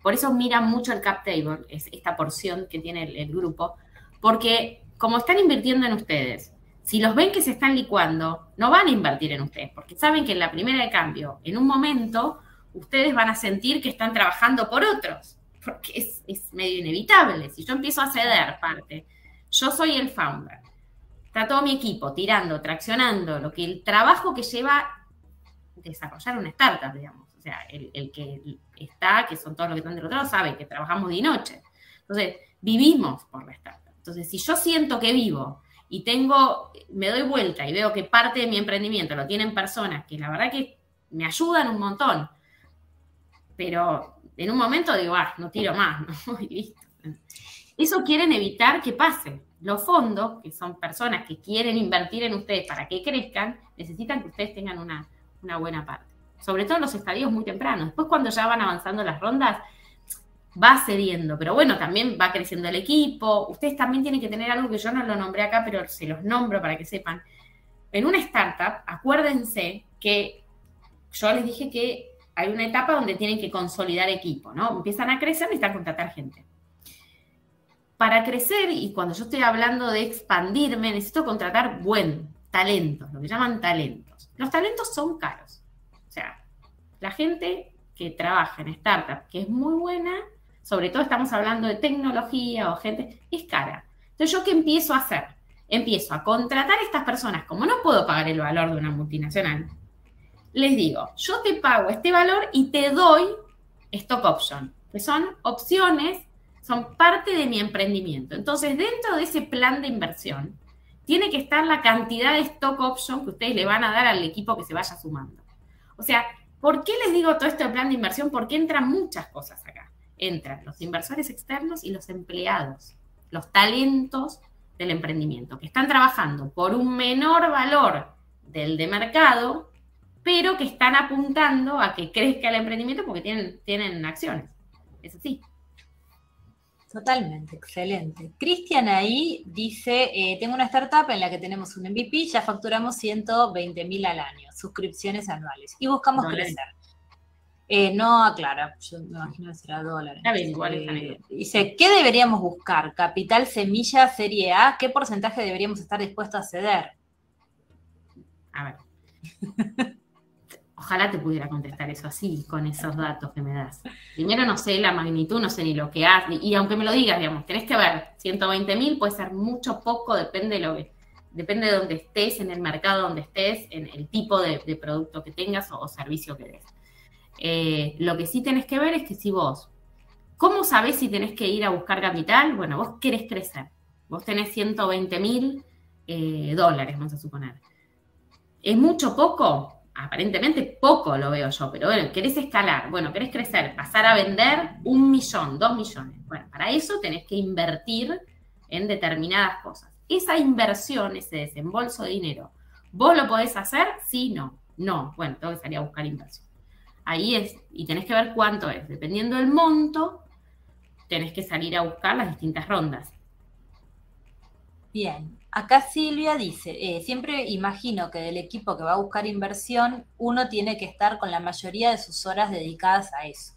por eso miran mucho el cap table, es esta porción que tiene el grupo, porque como están invirtiendo en ustedes, si los ven que se están licuando, no van a invertir en ustedes, porque saben que en la primera de cambio, en un momento, ustedes van a sentir que están trabajando por otros, porque es medio inevitable. Si yo empiezo a ceder parte, yo soy el founder, está todo mi equipo tirando, traccionando, el trabajo que lleva desarrollar una startup, digamos. O sea, el que está, que son todos los que están del otro lado, sabe que trabajamos de noche. Entonces, vivimos por la startup. Entonces, si yo siento que vivo y me doy vuelta y veo que parte de mi emprendimiento lo tienen personas que la verdad que me ayudan un montón, pero en un momento digo, no tiro más, ¿no? Y listo. Eso quieren evitar que pase. Los fondos, que son personas que quieren invertir en ustedes para que crezcan, necesitan que ustedes tengan una buena parte. Sobre todo en los estadios muy tempranos. Después, cuando ya van avanzando las rondas, va cediendo, pero bueno, también va creciendo el equipo. Ustedes también tienen que tener algo que yo no lo nombré acá, pero se los nombro para que sepan. En una startup, acuérdense que yo les dije que hay una etapa donde tienen que consolidar equipo, ¿no? Empiezan a crecer, necesitan contratar gente. Para crecer, y cuando yo estoy hablando de expandirme, necesito contratar buen talento, lo que llaman talentos. Los talentos son caros. O sea, la gente que trabaja en startup, que es muy buena, sobre todo estamos hablando de tecnología o gente, es cara. Entonces, ¿yo qué empiezo a hacer? empiezo a contratar a estas personas, como no puedo pagar el valor de una multinacional, les digo, yo te pago este valor y te doy stock option, que son opciones, son parte de mi emprendimiento. Entonces, dentro de ese plan de inversión, tiene que estar la cantidad de stock option que ustedes le van a dar al equipo que se vaya sumando. O sea, ¿por qué les digo todo esto de plan de inversión? Porque entran muchas cosas acá. Entran los inversores externos y los empleados, los talentos del emprendimiento, que están trabajando por un menor valor del de mercado, pero que están apuntando a que crezca el emprendimiento porque tienen acciones. Es así. Totalmente, excelente. Cristian ahí dice, tengo una startup en la que tenemos un MVP, ya facturamos 120.000 al año, suscripciones anuales, y buscamos crecer. No aclara, yo me imagino que será dólares. Está bien, igual está bien. Dice, ¿qué deberíamos buscar? ¿Capital semilla, serie A? ¿Qué porcentaje deberíamos estar dispuestos a ceder? A ver. Ojalá te pudiera contestar eso así, con esos datos que me das. Primero no sé la magnitud, no sé ni lo que hace, y aunque me lo digas, digamos, tenés que ver, 120.000 puede ser mucho, poco, depende de donde estés, en el mercado donde estés, en el tipo de producto que tengas o servicio que des. Lo que sí tenés que ver es que si vos, ¿cómo sabés si tenés que ir a buscar capital? Bueno, vos querés crecer, vos tenés 120.000 dólares, vamos a suponer. ¿Es mucho, poco? Aparentemente poco lo veo yo, pero bueno, querés escalar, bueno, querés crecer, pasar a vender 1 millón, 2 millones. Bueno, para eso tenés que invertir en determinadas cosas. Esa inversión, ese desembolso de dinero, ¿vos lo podés hacer? Sí, no. No, bueno, tengo que salir a buscar inversión. Ahí es, y tenés que ver cuánto es. Dependiendo del monto, tenés que salir a buscar las distintas rondas. Bien, acá Silvia dice, siempre imagino que del equipo que va a buscar inversión, uno tiene que estar con la mayoría de sus horas dedicadas a eso.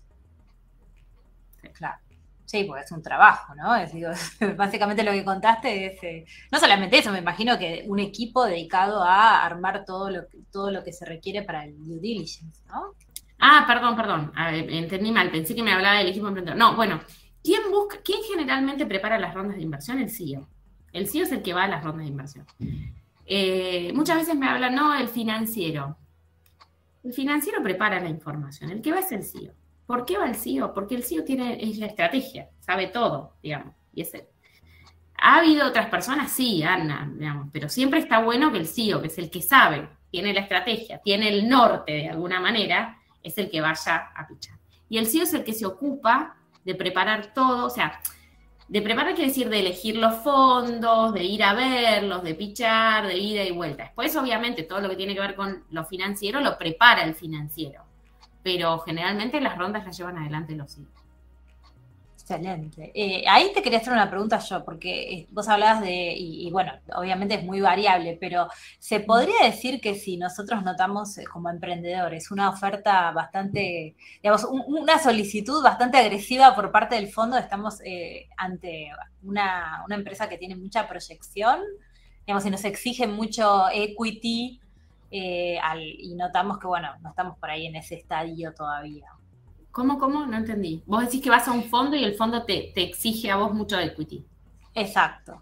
Claro. Sí, porque es un trabajo, ¿no? Digo, básicamente lo que contaste es, no solamente eso, me imagino que un equipo dedicado a armar todo lo que se requiere para el due diligence, ¿no? Ah, perdón, entendí mal, pensé que me hablaba del equipo emprendedor. No, bueno, ¿quién generalmente prepara las rondas de inversión? El CEO. El CEO es el que va a las rondas de inversión. Muchas veces me hablan, no, el financiero. El financiero prepara la información, el que va es el CEO. ¿Por qué va el CEO? Porque el CEO es la estrategia, sabe todo, digamos, y es él. ¿Ha habido otras personas? Sí, Ana, digamos, pero siempre está bueno que el CEO, que es el que sabe, tiene la estrategia, tiene el norte de alguna manera, es el que vaya a pichar. Y el CEO es el que se ocupa de preparar todo, o sea, de preparar quiere decir de elegir los fondos, de ir a verlos, de pichar, de ida y vuelta. Después, obviamente, todo lo que tiene que ver con lo financiero lo prepara el financiero. Pero generalmente las rondas las llevan adelante los CEOs. Excelente. Ahí te quería hacer una pregunta yo, porque vos hablabas y bueno, obviamente es muy variable, pero ¿se podría decir que si nosotros notamos como emprendedores una oferta bastante, digamos, una solicitud bastante agresiva por parte del fondo, estamos ante una empresa que tiene mucha proyección, digamos, y nos exige mucho equity y notamos que, bueno, no estamos por ahí en ese estadio todavía? ¿Cómo? No entendí. Vos decís que vas a un fondo y el fondo te exige a vos mucho equity. Exacto.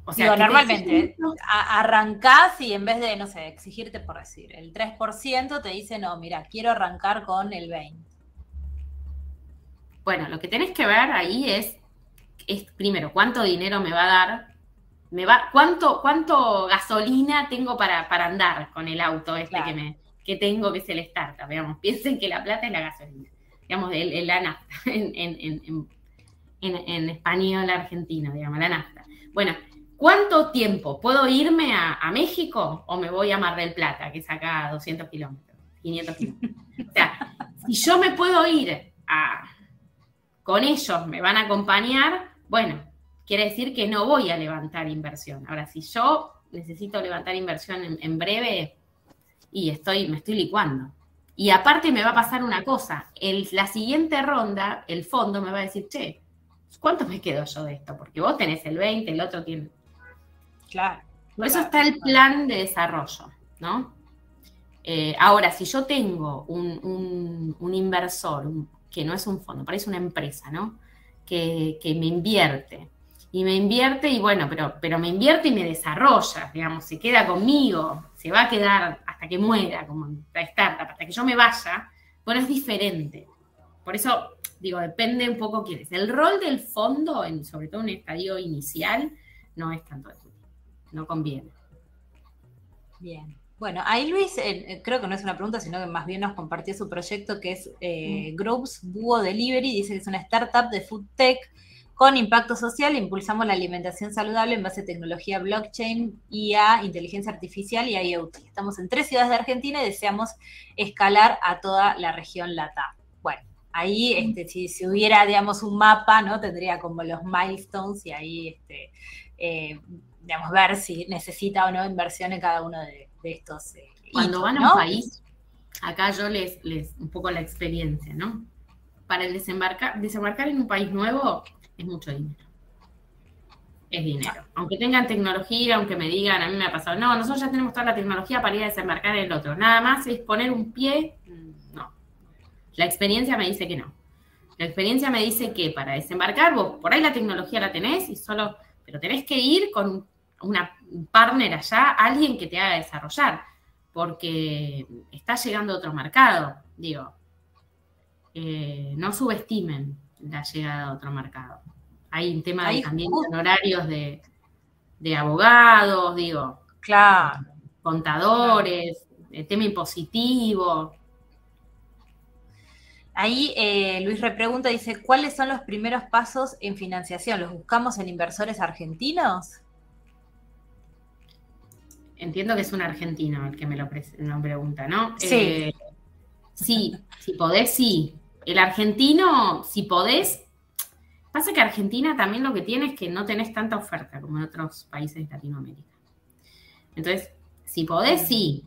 O sea, digo, normalmente arrancás y en vez de, no sé, exigirte por decir el 3%, te dice, no, mira, quiero arrancar con el 20%. Bueno, lo que tenés que ver ahí es primero, ¿cuánto dinero me va a dar? ¿Cuánto gasolina tengo para andar con el auto claro, que tengo, que es el startup? Digamos, piensen que la plata es la gasolina, digamos, la nafta, en español argentino, digamos, la nafta. Bueno, ¿cuánto tiempo? ¿Puedo irme a México o me voy a Mar del Plata, que es acá 200 kilómetros, 500 kilómetros? O sea, si yo me puedo ir con ellos, me van a acompañar, bueno, quiere decir que no voy a levantar inversión. Ahora, si yo necesito levantar inversión en breve y me estoy licuando. Y aparte me va a pasar una cosa, la siguiente ronda, el fondo me va a decir, che, ¿cuánto me quedo yo de esto? Porque vos tenés el 20, el otro tiene... Claro. Por eso está el plan de desarrollo, ¿no? Ahora, si yo tengo un inversor, que no es un fondo, parece una empresa, ¿no? Que me invierte y me invierte, y bueno, pero me invierte y me desarrolla, digamos, se queda conmigo, se va a quedar hasta que muera, como la startup, hasta que yo me vaya, bueno, es diferente. Por eso, digo, depende un poco quién es. El rol del fondo, sobre todo en un estadio inicial, no es tanto equity, no conviene. Bien. Bueno, ahí Luis, creo que no es una pregunta, sino que más bien nos compartió su proyecto que es Growth Duo Delivery, dice que es una startup de food tech con impacto social, impulsamos la alimentación saludable en base a tecnología blockchain, IA, inteligencia artificial y IoT. Estamos en 3 ciudades de Argentina y deseamos escalar a toda la región LATAM. Bueno, ahí si hubiera, digamos, un mapa, ¿no? Tendría como los milestones y ahí digamos, ver si necesita o no inversión en cada uno de estos Cuando hitos, van a ¿no? un país, acá yo les un poco la experiencia, ¿no? Para el desembarcar en un país nuevo es mucho dinero. Es dinero. Aunque tengan tecnología, aunque me digan, a mí me ha pasado, no, nosotros ya tenemos toda la tecnología para ir a desembarcar en el otro. Nada más es poner un pie, no. La experiencia me dice que no. La experiencia me dice que para desembarcar, vos por ahí la tecnología la tenés pero tenés que ir con un partner allá, alguien que te haga desarrollar, porque está llegando a otro mercado, digo. No subestimen la llegada a otro mercado. Hay un tema también de honorarios de abogados, digo, claro, contadores, el tema impositivo. Ahí Luis repregunta, dice, ¿cuáles son los primeros pasos en financiación? ¿Los buscamos en inversores argentinos? Entiendo que es un argentino el que me lo pregunta, ¿no? Sí. Sí, si podés, sí. El argentino, si podés, pasa que Argentina también lo que tiene es que no tenés tanta oferta como en otros países de Latinoamérica. Entonces, si podés, sí.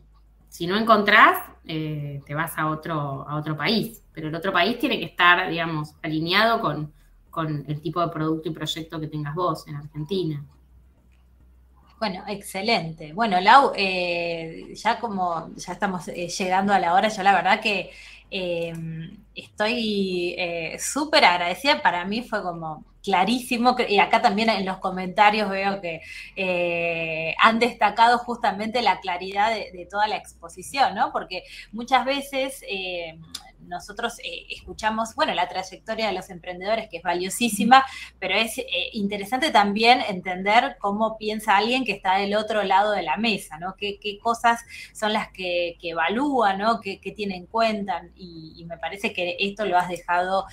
Si no encontrás, te vas a otro país. Pero el otro país tiene que estar, digamos, alineado con el tipo de producto y proyecto que tengas vos en Argentina. Bueno, excelente. Bueno, Lau, ya estamos llegando a la hora, yo la verdad que estoy súper agradecida. Para mí fue como clarísimo, y acá también en los comentarios veo que han destacado justamente la claridad de toda la exposición, ¿no? Porque muchas veces nosotros escuchamos, bueno, la trayectoria de los emprendedores, que es valiosísima, pero es interesante también entender cómo piensa alguien que está del otro lado de la mesa, ¿no? ¿Qué cosas son las que evalúan, ¿no? ¿Qué tiene en cuenta? Y me parece que esto lo has dejado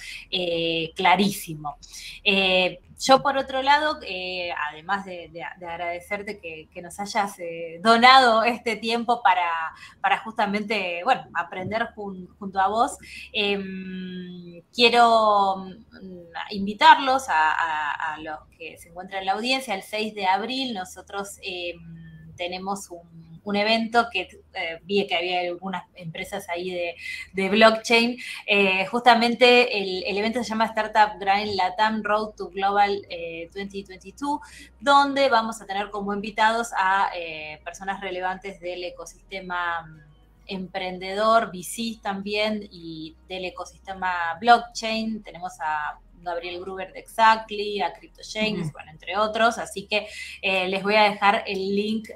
clarísimo. Yo, por otro lado, además de agradecerte que nos hayas donado este tiempo para justamente, bueno, aprender junto a vos, quiero invitarlos a los que se encuentran en la audiencia. El 6 de abril nosotros tenemos un evento que vi que había algunas empresas ahí de blockchain. Justamente el evento se llama Startup Grind Latam Road to Global 2022, donde vamos a tener como invitados a personas relevantes del ecosistema emprendedor, VCs también, y del ecosistema blockchain. Tenemos a Gabriel Gruber de Exactly, a CryptoJames, bueno, entre otros, así que les voy a dejar el link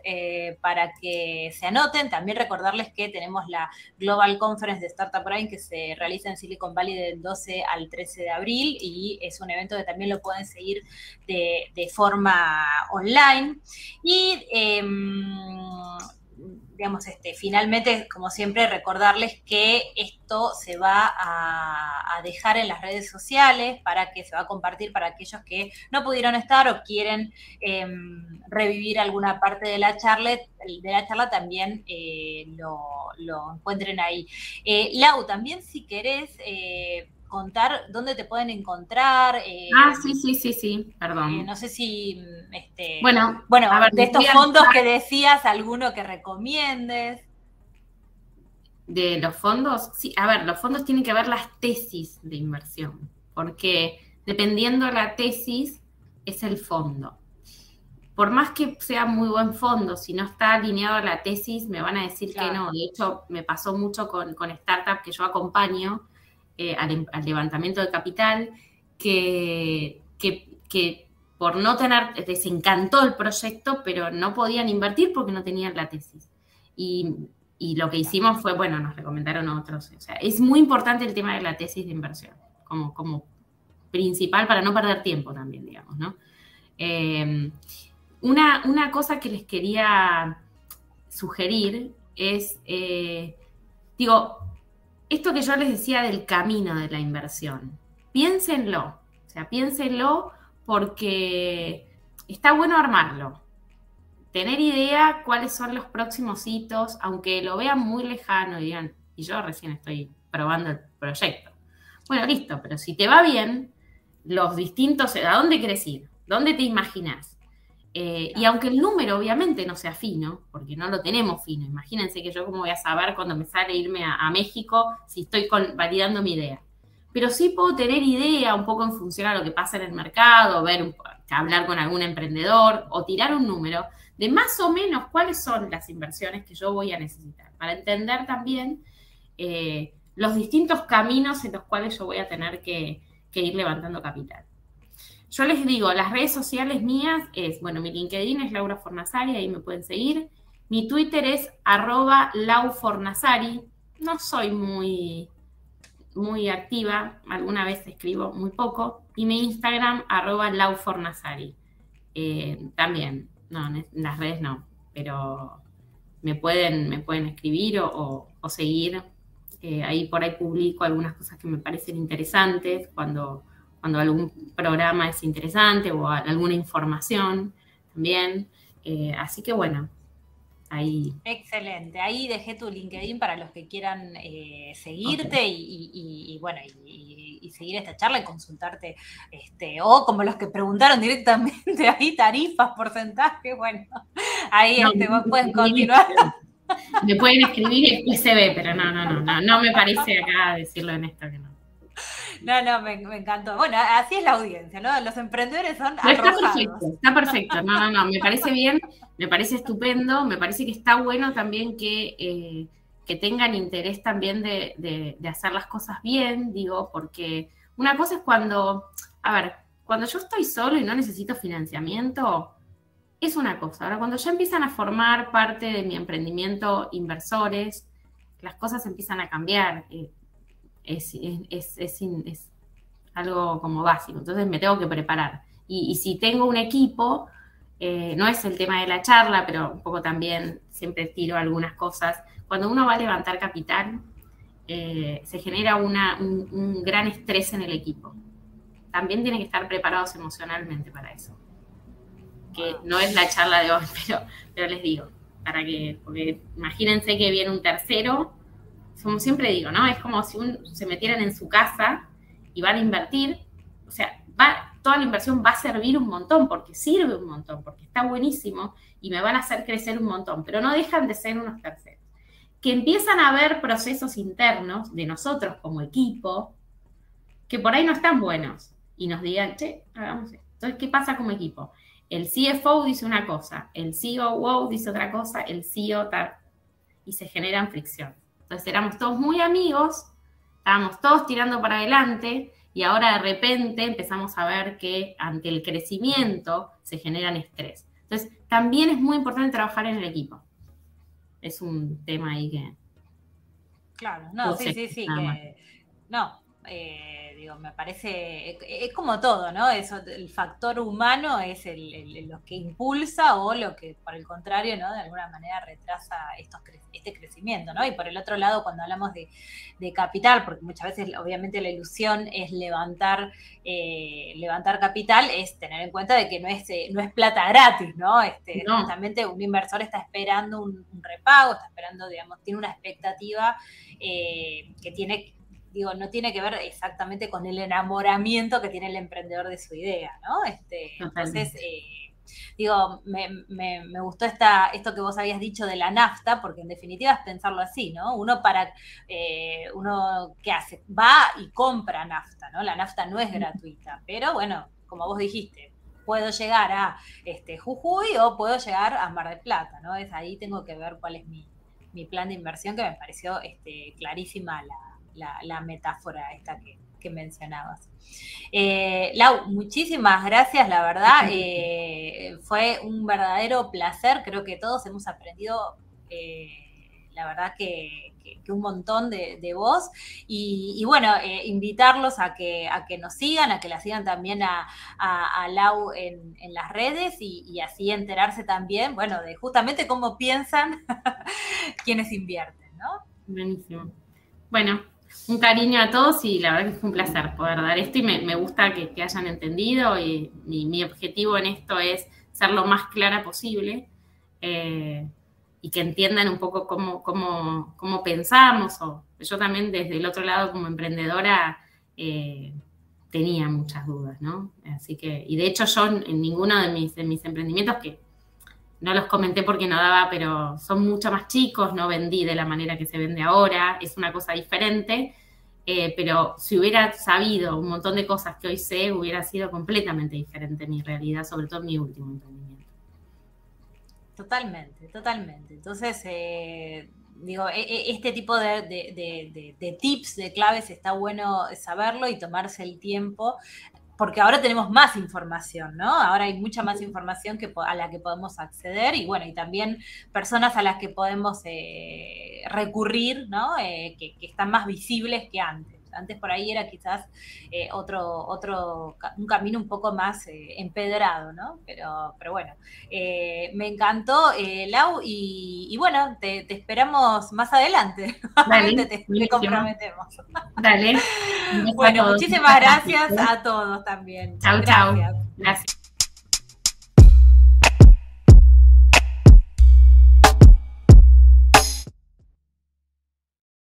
para que se anoten. También recordarles que tenemos la Global Conference de Startup Grind que se realiza en Silicon Valley del 12 al 13 de abril y es un evento que también lo pueden seguir de forma online. Y digamos, finalmente, como siempre, recordarles que esto se va a dejar en las redes sociales, para que se va a compartir para aquellos que no pudieron estar o quieren revivir alguna parte de la charla también lo encuentren ahí. Lau, también si querés contar dónde te pueden encontrar. Sí, perdón. No sé si, bueno, a ver, de estos fondos que decías, alguno que recomiendes. De los fondos, sí, a ver, los fondos tienen que ver las tesis de inversión, porque dependiendo la tesis es el fondo. Por más que sea muy buen fondo, si no está alineado a la tesis, me van a decir claro. Que no. De hecho, me pasó mucho con startups que yo acompaño al levantamiento de capital, que por no tener, les encantó el proyecto, pero no podían invertir porque no tenían la tesis. Y lo que hicimos fue, bueno, nos recomendaron otros. O sea, es muy importante el tema de la tesis de inversión, como principal para no perder tiempo también, digamos, ¿no? Una cosa que les quería sugerir es, digo, esto que yo les decía del camino de la inversión, piénsenlo, o sea, piénsenlo porque está bueno armarlo, tener idea cuáles son los próximos hitos, aunque lo vean muy lejano y digan, y yo recién estoy probando el proyecto. Bueno, listo, pero si te va bien, los distintos, ¿a dónde querés ir? ¿Dónde te imaginás? Y aunque el número obviamente no sea fino, porque no lo tenemos fino, imagínense que yo cómo voy a saber cuando me sale irme a México si estoy validando mi idea. Pero sí puedo tener idea un poco en función a lo que pasa en el mercado, hablar con algún emprendedor o tirar un número de más o menos cuáles son las inversiones que yo voy a necesitar, para entender también los distintos caminos en los cuales yo voy a tener que ir levantando capital. Yo les digo, las redes sociales mías es, bueno, mi LinkedIn es Laura Fornasari, ahí me pueden seguir. Mi Twitter es @laufornasari. No soy muy activa, alguna vez escribo muy poco. Y mi Instagram, @laufornasari. También, no, en las redes no, pero me pueden escribir o seguir. Ahí por ahí publico algunas cosas que me parecen interesantes cuando algún programa es interesante o alguna información también. Así que bueno, ahí. Excelente. Ahí dejé tu LinkedIn para los que quieran seguirte bueno, y seguir esta charla y consultarte, o como los que preguntaron directamente ahí, tarifas, porcentajes, bueno, ahí vos pueden continuar. Me pueden escribir y después se ve, pero no me parece acá decirlo en esto que no. No, me encantó. Bueno, así es la audiencia, ¿no? Los emprendedores son arrojados. Está perfecto. No, me parece bien, me parece estupendo, me parece que está bueno también que tengan interés también de hacer las cosas bien, digo, porque una cosa es cuando yo estoy solo y no necesito financiamiento, es una cosa. Ahora, cuando ya empiezan a formar parte de mi emprendimiento inversores, las cosas empiezan a cambiar. Es algo como básico, entonces me tengo que preparar. Y si tengo un equipo, no es el tema de la charla, pero un poco también siempre tiro algunas cosas. Cuando uno va a levantar capital, se genera un gran estrés en el equipo. También tienen que estar preparados emocionalmente para eso. Que no es la charla de hoy, pero les digo, porque imagínense que viene un tercero, como siempre digo, ¿no? Es como si se metieran en su casa y van a invertir, o sea, toda la inversión va a servir un montón, porque sirve un montón, porque está buenísimo y me van a hacer crecer un montón, pero no dejan de ser unos terceros. Que empiezan a haber procesos internos de nosotros como equipo que por ahí no están buenos y nos digan, che, hagamos esto. Entonces, ¿qué pasa como equipo? El CFO dice una cosa, el COO dice otra cosa, el CEO tal, y se generan fricción. Entonces éramos todos muy amigos, estábamos todos tirando para adelante y ahora de repente empezamos a ver que ante el crecimiento se generan estrés. Entonces también es muy importante trabajar en el equipo. Es un tema ahí que... Claro, no, sí, que... No, digo, me parece, es como todo, ¿no? Eso, el factor humano es lo que impulsa o lo que, por el contrario, ¿no? De alguna manera retrasa este crecimiento, ¿no? Y por el otro lado, cuando hablamos de capital, porque muchas veces, obviamente, la ilusión es levantar capital, es tener en cuenta de que no es plata gratis, ¿no? No. Justamente un inversor está esperando un repago, está esperando, digamos, tiene una expectativa que tiene... Digo, no tiene que ver exactamente con el enamoramiento que tiene el emprendedor de su idea, ¿no? Entonces, digo, me gustó esto que vos habías dicho de la nafta, porque en definitiva es pensarlo así, ¿no? Uno ¿qué hace? Va y compra nafta, ¿no? La nafta no es gratuita, pero bueno, como vos dijiste, puedo llegar a Jujuy o puedo llegar a Mar del Plata, ¿no? Ahí tengo que ver cuál es mi plan de inversión, que me pareció clarísima la metáfora esta que mencionabas. Lau, muchísimas gracias, la verdad, fue un verdadero placer, creo que todos hemos aprendido, la verdad que un montón de vos, y bueno, invitarlos a que nos sigan, a que la sigan también a Lau en las redes, y así enterarse también, bueno, de justamente cómo piensan quienes invierten, ¿no? Buenísimo. Bueno, un cariño a todos y la verdad que fue un placer poder dar esto y me gusta que hayan entendido y mi objetivo en esto es ser lo más clara posible y que entiendan un poco cómo pensamos. O yo también desde el otro lado como emprendedora tenía muchas dudas, ¿no? Así que, y de hecho yo en ninguno de mis emprendimientos, que no los comenté porque no daba, pero son mucho más chicos, no vendí de la manera que se vende ahora, es una cosa diferente, pero si hubiera sabido un montón de cosas que hoy sé, hubiera sido completamente diferente mi realidad, sobre todo en mi último emprendimiento. Totalmente, totalmente. Entonces, digo, este tipo de tips, de claves, está bueno saberlo y tomarse el tiempo, porque ahora tenemos más información, ¿no? Ahora hay mucha más información a la que podemos acceder, y bueno, y también personas a las que podemos recurrir, ¿no? Que están más visibles que antes. Antes por ahí era quizás un camino un poco más empedrado, ¿no? Pero bueno, me encantó, Lau, y bueno, te esperamos más adelante. Dale, te comprometemos. Dale. Bueno, muchísimas gracias a todos también. Chau, chau. Gracias.